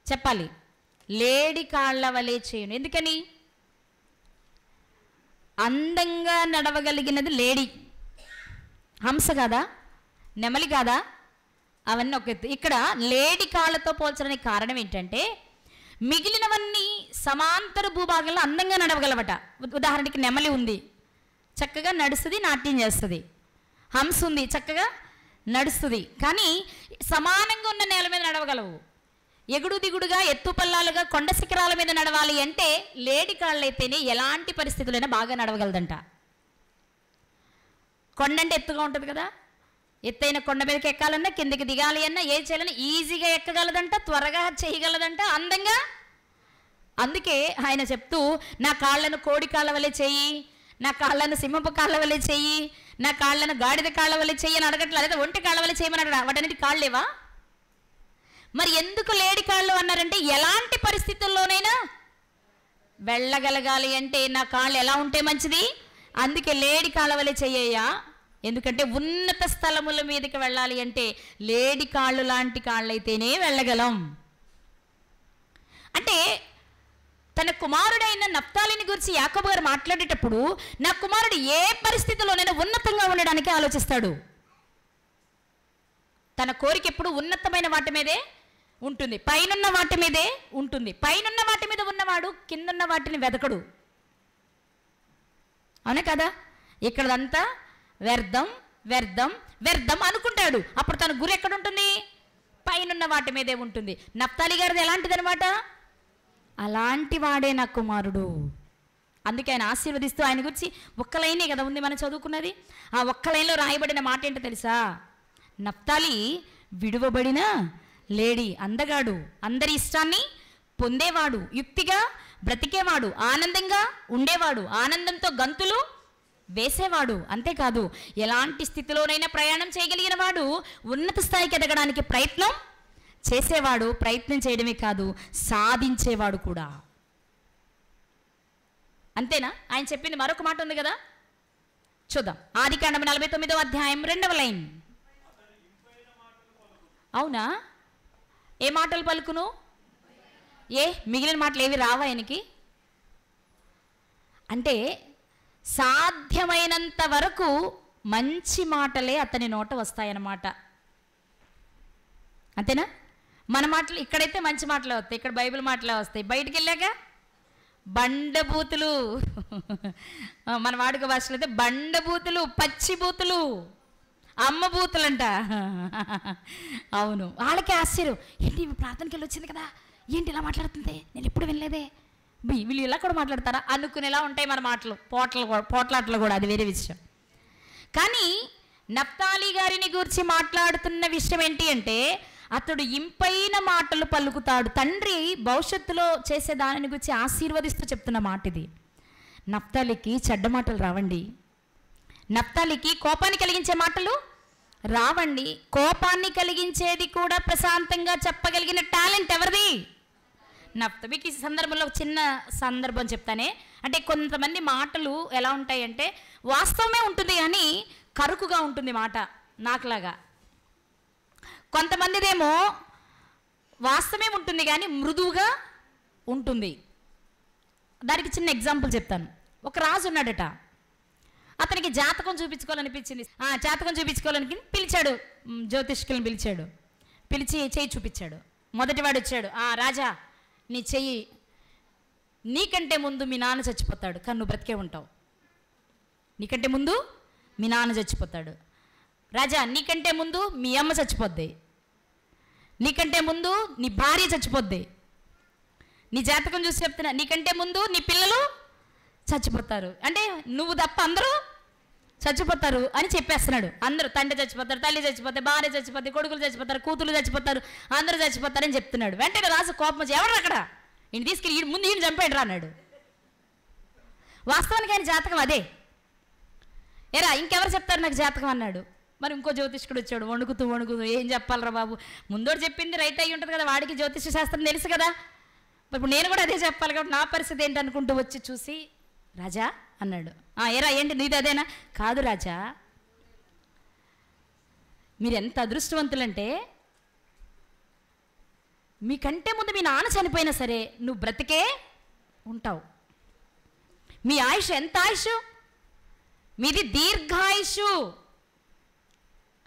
S1: చెప్పాలి లేడి కాళ్ల వలె చేయును. ఎందుకని? అందంగా నడవగలిగినది లేడీ. హంస కాదా, నెమలి కాదా, అవన్నీ ఒక ఎత్తు. ఇక్కడ లేడి కాళ్ళతో పోల్చడానికి కారణం ఏంటంటే మిగిలినవన్నీ సమాంతర భూభాగంలో అందంగా నడవగలవట. ఉదాహరణకి నెమలి ఉంది, చక్కగా నడుస్తుంది, నాట్యం చేస్తుంది. హంస ఉంది, చక్కగా నడుస్తుంది. కానీ సమానంగా ఉన్న నేల మీద నడవగలవు. ఎగుడు దిగుడుగా, ఎత్తు పల్లాలుగా, కొండ శిఖరాల మీద నడవాలి అంటే లేడి కాళ్ళైతేనే ఎలాంటి పరిస్థితులైనా బాగా నడవగలదంట. కొండ అంటే ఎత్తుగా ఉంటుంది కదా, ఎత్తైన కొండ మీదకి ఎక్కాలన్నా, కిందకి దిగాలి అన్నా, ఏ చేయాలన్నా ఈజీగా ఎక్కగలదంట, త్వరగా చేయగలదంట, అందంగా. అందుకే ఆయన చెప్తూ నా కాళ్ళను కోడి కాళ్ళ వలె చెయ్యి, నా కాళ్ళను సింహపు కాళ్ళ వలె చెయ్యి, నా కాళ్ళను గాడిద కాళ్ళ వలె చెయ్యి అని అడగట్లేదు. లేదా ఒంటి కాళ్ళ వలె చేయమని అడగ, వాటన్నిటి కాళ్ళేవా? మరి ఎందుకు లేడి కాళ్ళు అన్నారంటే ఎలాంటి పరిస్థితుల్లోనైనా వెళ్ళగలగాలి అంటే నా కాళ్ళు ఎలా ఉంటే మంచిది. అందుకే లేడి కాళ్ళ వలె చెయ్యయ్యా. ఎందుకంటే ఉన్నత స్థలముల మీదకి వెళ్ళాలి అంటే లేడి కాళ్ళు లాంటి కాళ్ళైతేనే వెళ్ళగలం. అంటే తన కుమారుడైన నఫ్తాలిని గురించి యాకోబు గారు మాట్లాడేటప్పుడు నా కుమారుడు ఏ పరిస్థితిలోనైనా ఉన్నతంగా ఉండడానికి ఆలోచిస్తాడు. తన కోరిక ఎప్పుడు ఉన్నతమైన వాటి మీదే ఉంటుంది, పైనున్న వాటి మీదే ఉంటుంది. పైనున్న వాటి మీద ఉన్నవాడు కిందున్న వాటిని వెదకడు. అవునే కదా? ఇక్కడంతా వ్యర్థం వ్యర్థం వ్యర్థం అనుకుంటాడు. అప్పుడు తన గురి ఎక్కడ ఉంటుంది? పైనున్న వాటి మీదే ఉంటుంది. నఫ్తాలి గారిది ఎలాంటిది అనమాట? అలాంటి వాడే నా కుమారుడు. అందుకే ఆయన ఆశీర్వదిస్తూ ఆయన గురించి ఒక్క లైనే కదా ఉంది మనం చదువుకున్నది. ఆ ఒక్క లైన్లో రాయబడిన మాట ఏంటో తెలుసా? నఫ్తాలి విడువబడిన లేడీ, అందగాడు, అందరి ఇష్టాన్ని పొందేవాడు, యుక్తిగా బ్రతికేవాడు, ఆనందంగా ఉండేవాడు, ఆనందంతో గంతులు వేసేవాడు. అంతేకాదు ఎలాంటి స్థితిలోనైనా ప్రయాణం చేయగలిగిన వాడు, ఉన్నత స్థాయికి ఎదగడానికి ప్రయత్నం చేసేవాడు ప్రయత్నం చేయడమే కాదు, సాధించేవాడు కూడా. అంతేనా? ఆయన చెప్పింది మరొక మాట ఉంది కదా, చూద్దాం. ఆదికాండం 49వ అధ్యాయం 2వ లైన్. అవునా? ఏ మాటలు పలుకును? మిగిలిన మాటలు ఏవి రావా ఆయనకి? అంటే సాధ్యమైనంత వరకు మంచి మాటలే అతని నోట వస్తాయన్నమాట. అంతేనా? మన మాటలు ఇక్కడైతే మంచి మాటలే వస్తాయి, ఇక్కడ బైబిల్ మాటలే వస్తాయి. బయటికి వెళ్ళాక బండబూతులు, మన వాడుక భాషలో అయితే బండబూతులు, పచ్చిబూతులు, అమ్మబూతులంట. అవును, వాళ్ళకి ఆశ్చర్యం, ఏంటి ప్రార్థనకి వెళ్ళి వచ్చింది కదా, ఏంటి ఇలా మాట్లాడుతుంది, నేను ఎప్పుడు వినలేదే, వీళ్ళు ఇలా కూడా మాట్లాడతారా అనుకునేలా ఉంటాయి మన మాటలు, పోట్లాటలు కూడా, అది వేరే విషయం. కానీ నఫ్తాలి గారిని గురించి మాట్లాడుతున్న విషయం ఏంటి అంటే, అతడు ఇంపైన మాటలు పలుకుతాడు. తండ్రి భవిష్యత్తులో చేసే దానిని గురించి ఆశీర్వదిస్తూ చెప్తున్న మాట ఇది. నఫ్తాలికి చెడ్డ మాటలు రావండి, నఫ్తాలికి కోపాన్ని కలిగించే మాటలు రావండి. కోపాన్ని కలిగించేది కూడా ప్రశాంతంగా చెప్పగలిగిన టాలెంట్ ఎవరిది? నఫ్తాలికి. ఈ సందర్భంలో చిన్న సందర్భం చెప్తానే. అంటే కొంతమంది మాటలు ఎలా ఉంటాయంటే వాస్తవమే ఉంటుంది కానీ కరుకుగా ఉంటుంది మాట, నాకులాగా. కొంతమందిదేమో వాస్తవమే ఉంటుంది కానీ మృదువుగా ఉంటుంది. దానికి చిన్న ఎగ్జాంపుల్ చెప్తాను. ఒక రాజు ఉన్నాడట, అతనికి జాతకం చూపించుకోవాలనిపించింది. జాతకం చూపించుకోవాలని పిలిచాడు, జ్యోతిష్కులను పిలిచాడు. పిలిచి చెయ్యి చూపించాడు. మొదటివాడు వచ్చాడు, రాజా నీ చెయ్యి, నీకంటే ముందు మీ నాన్న చచ్చిపోతాడు కానీ నువ్వు బ్రతికే ఉంటావు. నీకంటే ముందు మీ నాన్న చచ్చిపోతాడు. రాజా నీకంటే ముందు మీ అమ్మ చచ్చిపోద్ది, నీకంటే ముందు నీ భార్య చచ్చిపోద్ది. నీ జాతకం చూసి చెప్తున్నా, నీకంటే ముందు నీ పిల్లలు చచ్చిపోతారు, అంటే నువ్వు తప్ప అందరూ చచ్చిపోతారు అని చెప్పేస్తున్నాడు. అందరూ తండ్రి చచ్చిపోతారు, తల్లి చచ్చిపోతారు, భార్య చచ్చిపోతారు, కొడుకులు చచ్చిపోతారు, కూతురు చచ్చిపోతారు, అందరూ చచ్చిపోతారని చెప్తున్నాడు. వెంటనే రాజు కోపం వచ్చి, ఎవరు అక్కడ, ఈయన తీసుకెళ్ళి ముందు ఈయన చంపేడు రా అన్నాడు. వాస్తవానికి ఆయన జాతకం అదే. ఏరా ఇంకెవరు చెప్తారు నాకు జాతకం అన్నాడు. మరి ఇంకో జ్యోతిష్కుడు వచ్చాడు, వణుకుతూ ఏం చెప్పాలరా బాబు, ముందోడు చెప్పింది రైట్ అయ్యి ఉంటుంది కదా, వాడికి జ్యోతిష శాస్త్రం తెలుసు కదా, ఇప్పుడు నేను కూడా అదే చెప్పాలి కాబట్టి నా పరిస్థితి ఏంటి అనుకుంటూ వచ్చి చూసి, రాజా అన్నాడు. ఏరా ఏంటి నీది అదేనా? కాదు రాజా, మీరు ఎంత అదృష్టవంతులంటే మీకంటే ముందు మీ నాన్న చనిపోయినా సరే నువ్వు బ్రతికే ఉంటావు. మీ ఆయుష్ ఎంత ఆయుష్, మీది దీర్ఘాయుషు.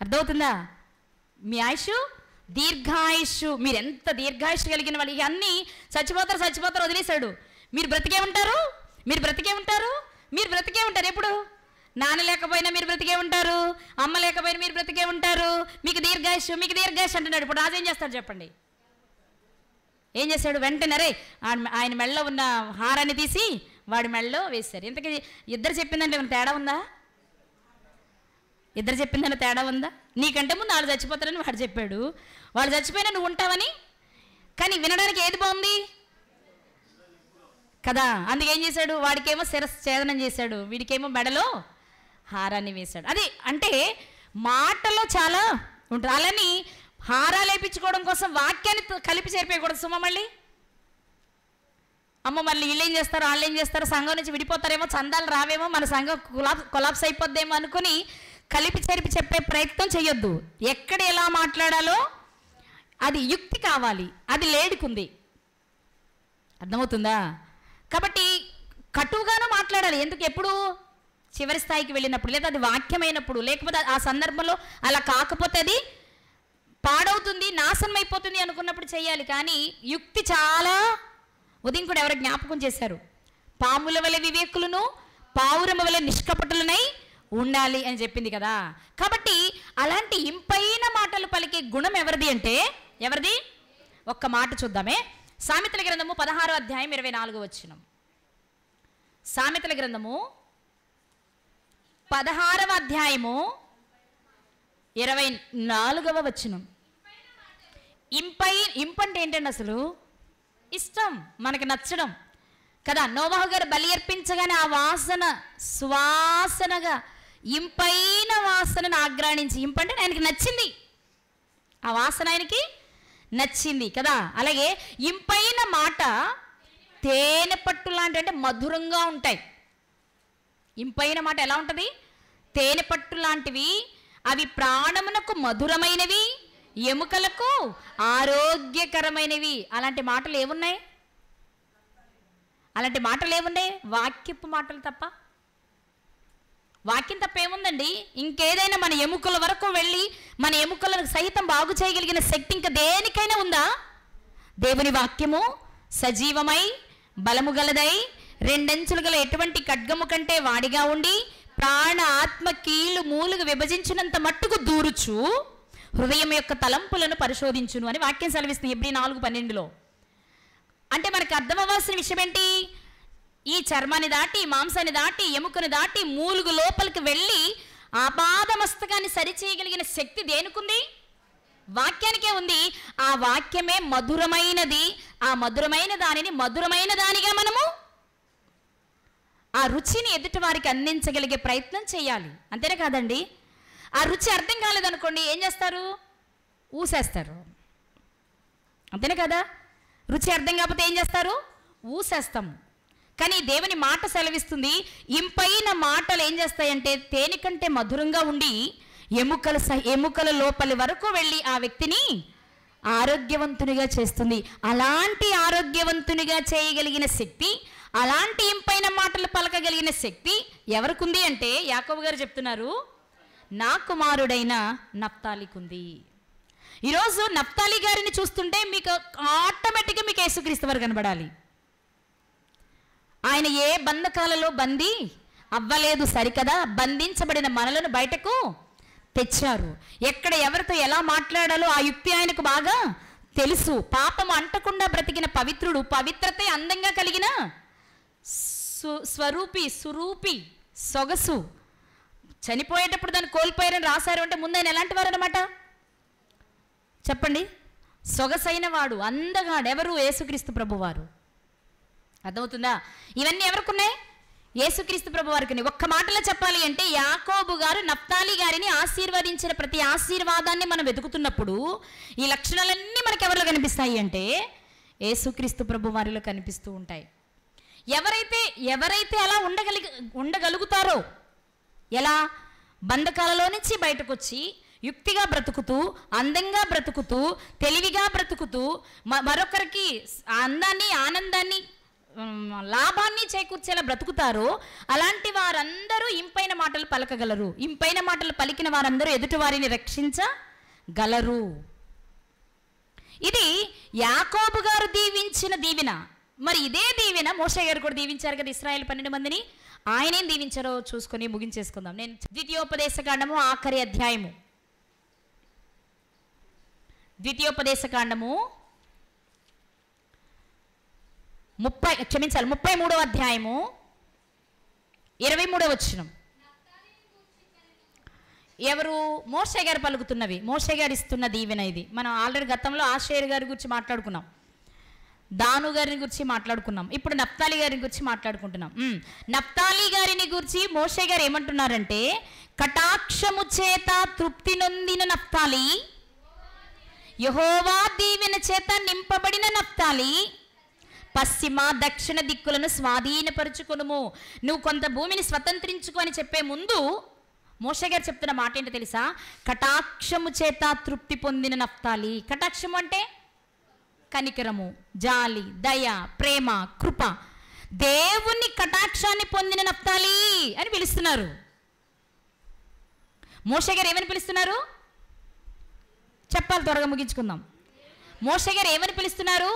S1: అర్థమవుతుందా? మీ ఆయుష్ దీర్ఘాయుష్. మీరు ఎంత దీర్ఘాయుష్ కలిగిన వాళ్ళు, ఇవన్నీ చచ్చిపోతారు వదిలేశాడు. మీరు బ్రతికే ఉంటారు, మీరు బ్రతికే ఉంటారు, మీరు బ్రతికే ఉంటారు. ఎప్పుడు నాన్న లేకపోయినా మీరు బ్రతికే ఉంటారు, అమ్మ లేకపోయినా మీరు బ్రతికే ఉంటారు, మీకు దీర్ఘాయుష్, మీకు దీర్ఘాయుష్ అంటున్నాడు. ఇప్పుడు రాజు ఏం చేస్తాడు చెప్పండి? ఏం చేశాడు? వెంటనే ఆయన మెళ్ళలో ఉన్న హారాన్ని తీసి వాడి మెళ్ళలో వేశారు. ఇంతకీ ఇద్దరు చెప్పిందంటే తేడా ఉందా? ఇద్దరు చెప్పిందని తేడా ఉందా? నీకంటే ముందు వాళ్ళు చచ్చిపోతారని వాడు చెప్పాడు, వాళ్ళు చచ్చిపోయినా నువ్వు ఉంటావని. కానీ వినడానికి ఏది బాగుంది కదా, అందుకేం చేశాడు? వాడికేమో శిరస్సు ఛేదనం చేశాడు, వీడికేమో మెడలో హారాన్ని వేశాడు. అది అంటే మాటలో చాలా ఉంటుంది. అలాని హారాలు వేయించుకోవడం కోసం వాక్యాన్ని కలిపి చేరిపోయకూడదు సుమ. మళ్ళీ అమ్మ మళ్ళీ వీళ్ళు ఏం చేస్తారు, వాళ్ళు ఏం చేస్తారు, సంఘం నుంచి విడిపోతారేమో, చందాలు రావేమో, మన సంఘం కొలాప్స్ అయిపోద్దేమో అనుకుని కలిపి చేరిపి చెప్పే ప్రయత్నం చేయొద్దు. ఎక్కడ ఎలా మాట్లాడాలో అది యుక్తి కావాలి, అది లేడుకుంది. అర్థమవుతుందా? కాబట్టి కటువుగానూ మాట్లాడాలి. ఎందుకు? ఎప్పుడు చివరి స్థాయికి వెళ్ళినప్పుడు, లేదా అది వాక్యమైనప్పుడు, లేకపోతే ఆ సందర్భంలో అలా కాకపోతే అది పాడవుతుంది, నాశనం అయిపోతుంది అనుకున్నప్పుడు చేయాలి. కానీ యుక్తి చాలా. ఉదయం కూడా ఎవరు జ్ఞాపకం చేశారు, పాముల వలె వివేకులను పావురము వలె నిష్కపటులనై ఉండాలి అని చెప్పింది కదా. కాబట్టి అలాంటి ఇంపైన మాటలు పలికే గుణం ఎవరిది అంటే, ఎవరిది? ఒక్క మాట చూద్దామే. సామెతల గ్రంథము 16వ అధ్యాయం 24వ వచనం. సామెతల గ్రంథము 16వ అధ్యాయము 24వ వచనం. ఇంపంటే ఏంటండి? అసలు ఇష్టం, మనకి నచ్చడం కదా. నోవహు గారు బలి అర్పించగానే ఆ వాసన సువాసనగా ఇంపైన వాసనను ఆగ్రాణించి, ఇంపంటే ఆయనకి నచ్చింది, ఆ వాసన ఆయనకి నచ్చింది కదా. అలాగే ఇంపైన మాట తేనె పట్టు లాంటి, అంటే మధురంగా ఉంటాయి. ఇంపైన మాట ఎలా ఉంటుంది? తేనె పట్టు లాంటివి. అవి ప్రాణమునకు మధురమైనవి, ఎముకలకు ఆరోగ్యకరమైనవి. అలాంటి మాటలు ఏమున్నాయి? అలాంటి మాటలు ఏమున్నాయి? వాక్యపు మాటలు తప్ప. వాక్యం తప్ప ఏముందండి? ఇంకేదైనా మన ఎముకల వరకు వెళ్ళి మన ఎముకలను సహితం బాగు చేయగలిగిన శక్తి ఇంకా దేనికైనా ఉందా? దేవుని వాక్యము సజీవమై బలము గలదై రెండంచులు గల ఎటువంటి ఖడ్గము కంటే వాడిగా ఉండి ప్రాణ ఆత్మ కీళ్ళు మూలుగు విభజించినంత మట్టుకు దూరుచు హృదయం యొక్క తలంపులను పరిశోధించును అని వాక్యం సెలవిస్తుంది హెబ్రీ 4:12లో. అంటే మనకు అర్థమవ్వాల్సిన విషయం ఏంటి? ఈ చర్మాన్ని దాటి, మాంసాన్ని దాటి, ఎముకను దాటి మూలుగు లోపలికి వెళ్ళి ఆపాద మస్తకాన్ని సరిచేయగలిగిన శక్తి దేనికుంది? వాక్యానికే ఉంది. ఆ వాక్యమే మధురమైనది. ఆ మధురమైన దానిని మధురమైన దానిగా మనము ఆ రుచిని ఎదుటి వారికి అందించగలిగే ప్రయత్నం చేయాలి. అంతేనే కాదండి? ఆ రుచి అర్థం కాలేదనుకోండి, ఏం చేస్తారు? ఊసేస్తారు. అంతేనే కదా? రుచి అర్థం కాకపోతే ఏం చేస్తారు? ఊసేస్తాము. కానీ దేవుని మాట సెలవిస్తుంది, ఇంపైన మాటలు ఏం చేస్తాయంటే తేనె కంటే మధురంగా ఉండి ఎముకల లోపలి వరకు వెళ్ళి ఆ వ్యక్తిని ఆరోగ్యవంతునిగా చేస్తుంది. అలాంటి ఆరోగ్యవంతునిగా చేయగలిగిన శక్తి, అలాంటి ఇంపైన మాటలు పలకగలిగిన శక్తి ఎవరికుంది అంటే యాకోబు గారు చెప్తున్నారు, నా కుమారుడైన నఫ్తాలికుంది. ఈరోజు నఫ్తాలి గారిని చూస్తుంటే మీకు ఆటోమేటిక్గా మీకు యేసుక్రీస్తు వారు కనబడాలి. ఆయన ఏ బంధకాలలో బందీ అవ్వలేదు సరికదా, బంధించబడిన మనలను బయటకు తెచ్చారు. ఎక్కడ ఎవరితో ఎలా మాట్లాడాలో ఆ యుక్తి ఆయనకు బాగా తెలుసు. పాపము అంటకుండా బ్రతికిన పవిత్రుడు, పవిత్రతే అందంగా కలిగిన సురూపి సొగసు. చనిపోయేటప్పుడు దాన్ని కోల్పోయారని రాశారు అంటే ముందు ఆయన ఎలాంటి వారు అనమాట? చెప్పండి. సొగసైన వాడు, అందగాడు. ఎవరు? యేసుక్రీస్తు ప్రభువారు. అర్థమవుతుందా? ఇవన్నీ ఎవరికున్నాయి? యేసుక్రీస్తు ప్రభు వారికి. ఒక్క మాటలో చెప్పాలి అంటే యాకోబు గారు నఫ్తాలి గారిని ఆశీర్వదించిన ప్రతి ఆశీర్వాదాన్ని మనం వెతుకుతున్నప్పుడు ఈ లక్షణాలన్నీ మనకు ఎవరిలో కనిపిస్తాయి అంటే యేసుక్రీస్తు ప్రభు వారిలో కనిపిస్తూ ఉంటాయి. ఎవరైతే అలా ఉండగలుగుతారో, ఎలా బంధకాలలో నుంచి బయటకు వచ్చి యుక్తిగా బ్రతుకుతూ, అందంగా బ్రతుకుతూ, తెలివిగా బ్రతుకుతూ, మరొకరికి అందాన్ని, ఆనందాన్ని, లాభాన్ని చేకూర్చేలా బ్రతుకుతారో అలాంటి వారందరూ ఇంపైన మాటలు పలకగలరు. ఇంపైన మాటలు పలికిన వారందరూ ఎదుటి వారిని రక్షించగలరు. ఇది యాకోబు గారు దీవించిన దీవెన. మరి ఇదే దీవెన మోషే గారు కూడా దీవించారు కదా ఇశ్రాయేలు 12 మందిని. ఆయనేం దీవించారో చూసుకొని ముగించేసుకుందాం. నేను ద్వితీయోపదేశకాండము ఆఖరి అధ్యాయము, ద్వితీయోపదేశకాండము 33వ అధ్యాయము 23వ వచనం. ఎవరు? మోషే గారు పలుకుతున్నవి, మోషే గారు ఇస్తున్న దీవెన ఇది. మనం ఆల్రెడీ గతంలో ఆషేర్ గారి గురించి మాట్లాడుకున్నాం, దాను గారిని గురించి మాట్లాడుకున్నాం, ఇప్పుడు నఫ్తాలి గారిని గురించి మాట్లాడుకుంటున్నాం. నఫ్తాలి గారిని గురించి మోషే గారు ఏమంటున్నారంటే, కటాక్షము చేత తృప్తి నొందిన నఫ్తాలి, యెహోవా దీవెన చేత నింపబడిన నఫ్తాలి, పశ్చిమ దక్షిణ దిక్కులను స్వాధీనపరుచుకొనుము. నువ్వు కొంత భూమిని స్వతంత్రించుకో అని చెప్పే ముందు మోషే గారు చెప్తున్న మాట ఏంటో తెలుసా? కటాక్షము చేత తృప్తి పొందిన నఫ్తాలి. కటాక్షము అంటే కనికరము, జాలి, దయ, ప్రేమ, కృప. దేవుని కటాక్షాన్ని పొందిన నఫ్తాలి అని పిలుస్తున్నారు. మోషే గారు ఏమని పిలుస్తున్నారు? చెప్పాలి, త్వరగా ముగించుకుందాం. మోషే గారు ఏమని పిలుస్తున్నారు?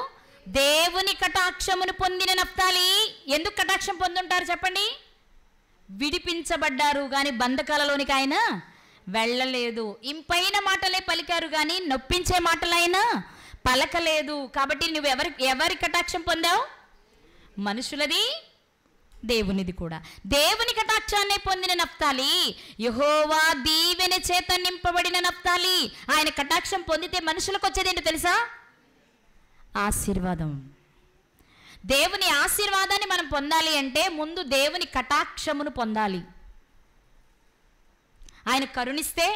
S1: దేవుని కటాక్షమును పొందిన నఫ్తాలి. ఎందుకు కటాక్షం పొందుంటారు చెప్పండి? విడిపించబడ్డారు కానీ బంధకాలలోనికి ఆయన వెళ్ళలేదు. ఇంపైన మాటలే పలికారు కానీ నొప్పించే మాటలైనా పలకలేదు. కాబట్టి నువ్వు ఎవరి కటాక్షం పొందావు? మనుషులది, దేవునిది కూడా. దేవుని కటాక్షాన్ని పొందిన నఫ్తాలి, యెహోవా దీవెన చేత నింపబడిన నఫ్తాలి. ఆయన కటాక్షం పొందితే మనుషులకు వచ్చేది ఏంటో తెలుసా? ఆశీర్వాదం. దేవుని ఆశీర్వాదాన్ని మనం పొందాలి అంటే ముందు దేవుని కటాక్షమును పొందాలి. ఆయన కరుణిస్తే,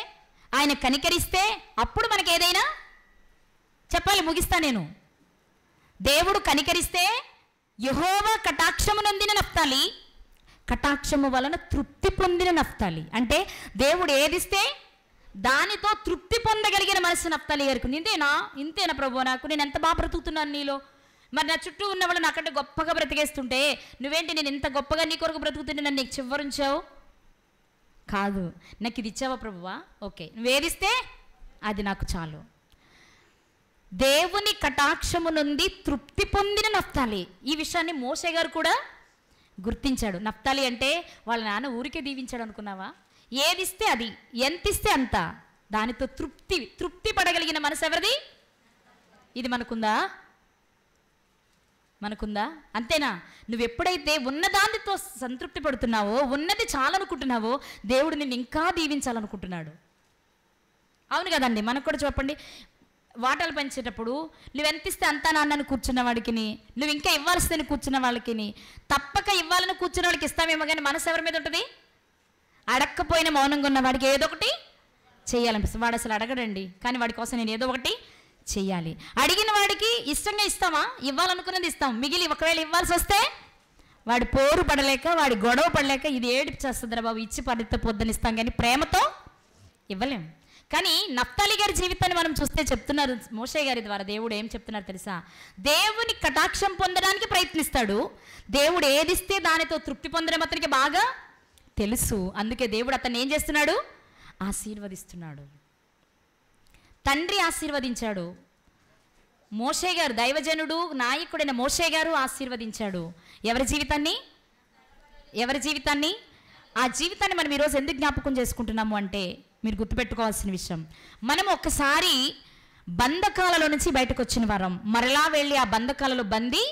S1: ఆయన కనికరిస్తే అప్పుడు మనకి ఏదైనా చెప్పాలి, ముగిస్తా నేను. దేవుడు కనికరిస్తే యెహోవా కటాక్షము నొందిన నఫ్తాలి, కటాక్షము వలన తృప్తి పొందిన నఫ్తాలి. అంటే దేవుడు ఏదిస్తే దానితో తృప్తి పొందగలిగిన మనసు నఫ్తాలి గారికి ఉంది. ఇంతేనా ప్రభు, నాకు నేను ఎంత బాగా బ్రతుకుతున్నాను నీలో, మరి నా చుట్టూ ఉన్న వాళ్ళు నాకంటే గొప్పగా బ్రతికేస్తుంటే నువ్వేంటి నేను ఇంత గొప్పగా నీ కొరకు బ్రతుకుతుంటే నన్ను నీకు చివరించావు కాదు, నాకు ఇది ఇచ్చావా ప్రభువా, ఓకే నువ్వేదిస్తే అది నాకు చాలు. దేవుని కటాక్షము నుండి తృప్తి పొందిన నఫ్తాలి. ఈ విషయాన్ని మోషే గారు కూడా గుర్తించాడు. నఫ్తాలి అంటే వాళ్ళ నాన్న ఊరికే దీవించాడు అనుకున్నావా? ఏదిస్తే అది, ఎంత ఇస్తే అంత, దానితో తృప్తి పడగలిగిన మనసు ఎవరిది? ఇది మనకుందా? అంతేనా? నువ్వు ఎప్పుడైతే ఉన్నదానితో సంతృప్తి పడుతున్నావో, ఉన్నది చాలనుకుంటున్నావో, దేవుడు నిన్ను ఇంకా దీవించాలనుకుంటున్నాడు. అవును కదండి, మనకు కూడా చెప్పండి, వాటాలు పంచేటప్పుడు నువ్వెంత ఇస్తే అంతా నాన్నని కూర్చున్న వాడికి, నువ్వు ఇంకా ఇవ్వాల్సిందని కూర్చున్న వాళ్ళకి, తప్పక ఇవ్వాలని కూర్చున్న వాళ్ళకి ఇస్తామేమో, కానీ మనసు ఎవరి మీద ఉంటుంది? అడక్కపోయిన మౌనంగా ఉన్న వాడికి ఏదో ఒకటి చేయాలనిపిస్తుంది. వాడు అసలు అడగడండి, కానీ వాడి కోసం నేను ఏదో ఒకటి చెయ్యాలి. అడిగిన వాడికి ఇష్టంగా ఇస్తామా? ఇవ్వాలనుకున్నది ఇస్తాం. మిగిలి ఒకవేళ ఇవ్వాల్సి వస్తే వాడి పోరు పడలేక, వాడి గొడవ పడలేక, ఇది ఏడుపు చేస్తుందిరా బాబు, ఇచ్చి పరిత పొద్దునిస్తాం, కానీ ప్రేమతో ఇవ్వలేం. కానీ నఫ్తాలి గారి జీవితాన్ని మనం చూస్తే చెప్తున్నారు మోషే గారి ద్వారా, దేవుడు ఏం చెప్తున్నారు తెలుసా? దేవుని కటాక్షం పొందడానికి ప్రయత్నిస్తాడు. దేవుడు ఏదిస్తే దానితో తృప్తి పొందడం అతనికి బాగా తెలుసు. అందుకే దేవుడు అతన్ని ఏం చేస్తున్నాడు? ఆశీర్వదిస్తున్నాడు. తండ్రి ఆశీర్వదించాడు. మోషే గారు, దైవజనుడు నాయకుడైన మోషే గారు ఆశీర్వదించాడు. ఎవరి జీవితాన్ని? ఆ జీవితాన్ని మనం ఈరోజు ఎందుకు జ్ఞాపకం చేసుకుంటున్నాము అంటే, మీరు గుర్తుపెట్టుకోవాల్సిన విషయం, మనం ఒక్కసారి బంధకాలలో నుంచి బయటకు వచ్చిన వారం, మరలా వెళ్ళి ఆ బంధకాలలో బందీ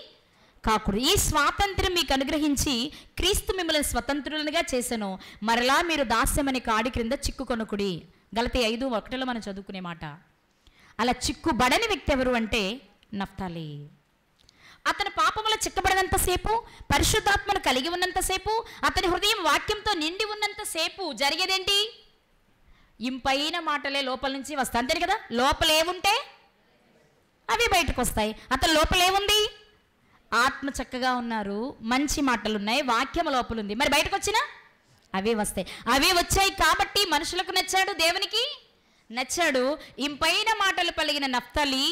S1: కాకూడదు. ఈ స్వాతంత్ర్యం మీకు అనుగ్రహించి క్రీస్తు మిమ్మల్ని స్వతంత్రులుగా చేసెను, మరలా మీరు దాస్యమనే కాడి క్రింద చిక్కుకొనకుడి. గలతీ 5:1 మనం చదువుకునే మాట. అలా చిక్కుబడని వ్యక్తి ఎవరు అంటే నఫ్తాలి. అతని పాపముల చిక్కబడినంతసేపు, పరిశుద్ధాత్మను కలిగి ఉన్నంతసేపు, అతని హృదయం వాక్యంతో నిండి ఉన్నంతసేపు జరిగేదేంటి? ఇంపైన మాటలే లోపల నుంచి వస్తాయి, అంతేనే కదా? లోపల ఏముంటే అవి బయటకు వస్తాయి. అతని లోపల ఏముంది? ఆత్మ చక్కగా ఉన్నారు, మంచి మాటలు ఉన్నాయి, వాక్యం లోపలుంది, మరి బయటకు వచ్చినా అవే వస్తాయి. అవే వచ్చాయి కాబట్టి మనుషులకు నచ్చాడు, దేవునికి నచ్చాడు. ఇంపైన మాటలు పలిగిన నఫ్తాలి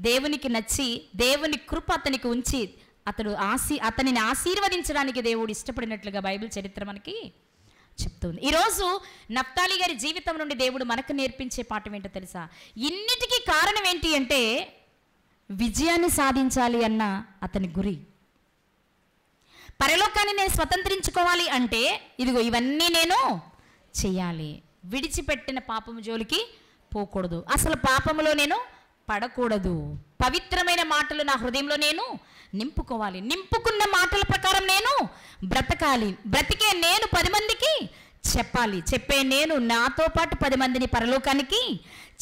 S1: దేవునికి నచ్చి, దేవుని కృప అతనికి ఉంచి, అతనిని ఆశీర్వదించడానికి దేవుడు ఇష్టపడినట్లుగా బైబిల్ చరిత్ర మనకి చెప్తుంది. ఈరోజు నఫ్తాలి గారి జీవితం నుండి దేవుడు మనకు నేర్పించే పాఠం ఏంటో తెలుసా? ఇన్నిటికీ కారణం ఏంటి అంటే, విజయాన్ని సాధించాలి అన్న అతని గురి. పరలోకాన్ని నేను స్వతంత్రించుకోవాలి అంటే ఇదిగో ఇవన్నీ నేను చెయ్యాలి. విడిచిపెట్టిన పాపము జోలికి పోకూడదు, అసలు పాపములో నేను పడకూడదు. పవిత్రమైన మాటలు నా హృదయంలో నేను నింపుకోవాలి. నింపుకున్న మాటల ప్రకారం నేను బ్రతకాలి. బ్రతికే నేను 10 మందికి చెప్పాలి. చెప్పే నేను నాతో పాటు 10 మందిని పరలోకానికి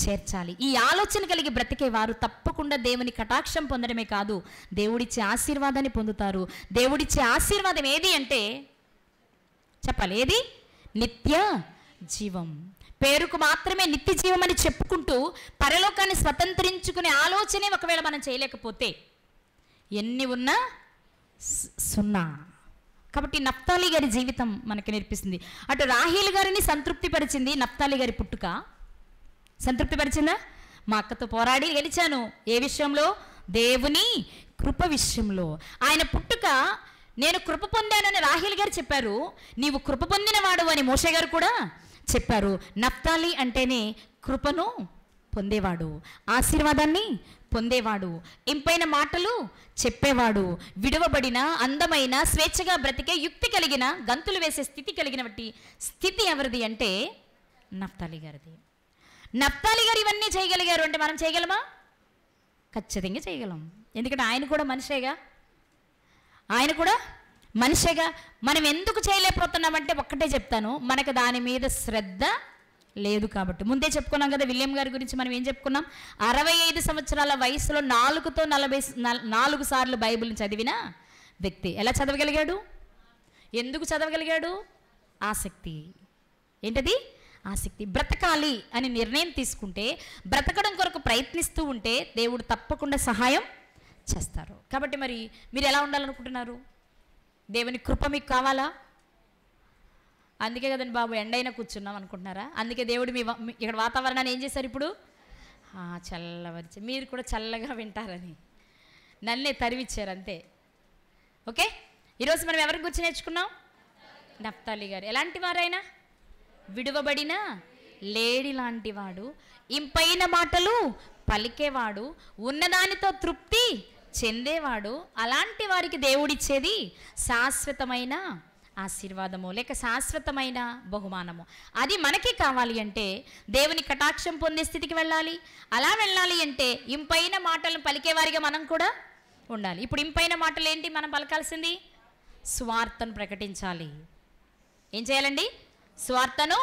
S1: చేర్చాలి. ఈ ఆలోచన కలిగి బ్రతికే వారు తప్పకుండా దేవుని కటాక్షం పొందడమే కాదు, దేవుడిచ్చే ఆశీర్వాదాన్ని పొందుతారు. దేవుడిచ్చే ఆశీర్వాదం ఏది అంటే చెప్పాలి, ఏది? నిత్య జీవం. పేరుకు మాత్రమే నిత్య జీవం అని చెప్పుకుంటూ పరలోకాన్ని స్వతంత్రించుకునే ఆలోచనే ఒకవేళ మనం చేయలేకపోతే ఎన్ని ఉన్నా సున్నా. కాబట్టి నఫ్తాలి గారి జీవితం మనకి నేర్పిస్తుంది. అటు రాహేలు గారిని సంతృప్తిపరిచింది నఫ్తాలి గారి పుట్టుక. సంతృప్తిపరిచిందా? మా అక్కతో పోరాడి గెలిచాను. ఏ విషయంలో? దేవుని కృప విషయంలో. ఆయన పుట్టుక నేను కృప పొందానని రాహేలు గారు చెప్పారు, నీవు కృప పొందినవాడు అని మోషే గారు కూడా చెప్పారు. నఫ్తాలి అంటేనే కృపను పొందేవాడు, ఆశీర్వాదాన్ని పొందేవాడు, ఇంపైన మాటలు చెప్పేవాడు, విడువబడిన, అందమైన, స్వేచ్ఛగా బ్రతికే, యుక్తి కలిగిన, గంతులు వేసే స్థితి కలిగిన స్థితి ఎవరిది అంటే నఫ్తాలి గారిది. నఫ్తాలి గారు ఇవన్నీ చేయగలిగారు అంటే మనం చేయగలమా? ఖచ్చితంగా చేయగలం. ఎందుకంటే ఆయన కూడా మనిషేగా. మనం ఎందుకు చేయలేకపోతున్నామంటే ఒక్కటే చెప్తాను, మనకు దాని మీద శ్రద్ధ లేదు కాబట్టి. ముందే చెప్పుకున్నాం కదా విలియం గారి గురించి. మనం ఏం చెప్పుకున్నాం? 65 సంవత్సరాల వయసులో 4 సార్లు బైబిల్ని చదివిన వ్యక్తి. ఎలా చదవగలిగాడు? ఎందుకు చదవగలిగాడు? ఆసక్తి. ఏంటది? ఆసక్తి. బ్రతకాలి అని నిర్ణయం తీసుకుంటే, బ్రతకడం కొరకు ప్రయత్నిస్తూ ఉంటే దేవుడు తప్పకుండా సహాయం చేస్తారు. కాబట్టి మరి మీరు ఎలా ఉండాలనుకుంటున్నారు? దేవుని కృప మీకు కావాలా? అందుకే కదండి బాబు ఎండైనా కూర్చున్నాం అనుకుంటున్నారా? అందుకే దేవుడు ఇక్కడ వాతావరణాన్ని ఏం చేశారు? ఇప్పుడు చల్లవరిచి మీరు కూడా చల్లగా వింటారని నన్నే తరివిచ్చారు అంతే. ఓకే, ఈరోజు మనం ఎవరి గురించి నేర్చుకున్నాం? నఫ్తాలి గారు. ఎలాంటి వారైనా? విడువబడిన లేడి లాంటివాడు, ఇంపైన మాటలు పలికేవాడు, ఉన్నదానితో తృప్తి చెందేవాడు. అలాంటి వారికి దేవుడిచ్చేది శాశ్వతమైన ఆశీర్వాదము లేక శాశ్వతమైన బహుమానము. అది మనకి కావాలి అంటే దేవుని కటాక్షం పొందే స్థితికి వెళ్ళాలి. అలా వెళ్ళాలి అంటే ఇంపైన మాటలను పలికేవారిగా మనం కూడా ఉండాలి. ఇప్పుడు ఇంపైన మాటలు ఏంటి మనం పలకాల్సింది? సువార్తను ప్రకటించాలి. ఏం చేయాలండి? సువార్తను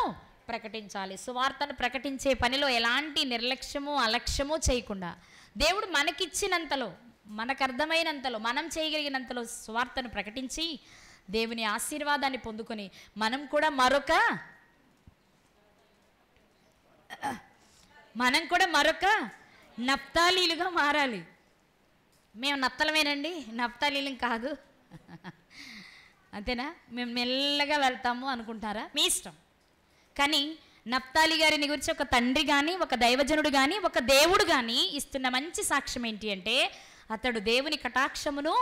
S1: ప్రకటించాలి. సువార్తను ప్రకటించే పనిలో ఎలాంటి నిర్లక్ష్యము అలక్ష్యము చేయకుండా దేవుడు మనకిచ్చినంతలో, మనకు అర్థమైనంతలో, మనం చేయగలిగినంతలో సువార్తను ప్రకటించి దేవుని ఆశీర్వాదాన్ని పొందుకొని మనం కూడా మరొక నఫ్తాలీలుగా మారాలి. మేము నఫ్తలమేనండి, నఫ్తాలీలం కాదు అంతేనా? మేము మెల్లగా వెళ్తాము అనుకుంటారా? మీ ఇష్టం. కానీ నఫ్తాలి గారిని గురించి ఒక తండ్రి కానీ, ఒక దైవజనుడు కానీ, ఒక దేవుడు కానీ ఇస్తున్న మంచి సాక్ష్యం ఏంటి అంటే, అతడు దేవుని కటాక్షమును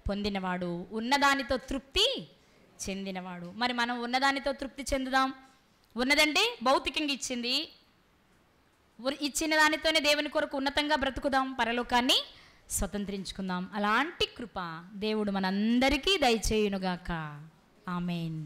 S1: పొందినవాడు, ఉన్నదానితో తృప్తి చెందినవాడు. మరి మనం ఉన్నదానితో తృప్తి చెందుదాం. ఉన్నదంటే భౌతికంగా ఇచ్చిన దానితోనే దేవుని కొరకు ఉన్నతంగా బ్రతుకుదాం, పరలోకాన్ని స్వతంత్రించుకుందాం. అలాంటి కృప దేవుడు మనందరికీ దయచేయునుగాక. ఆమేన్.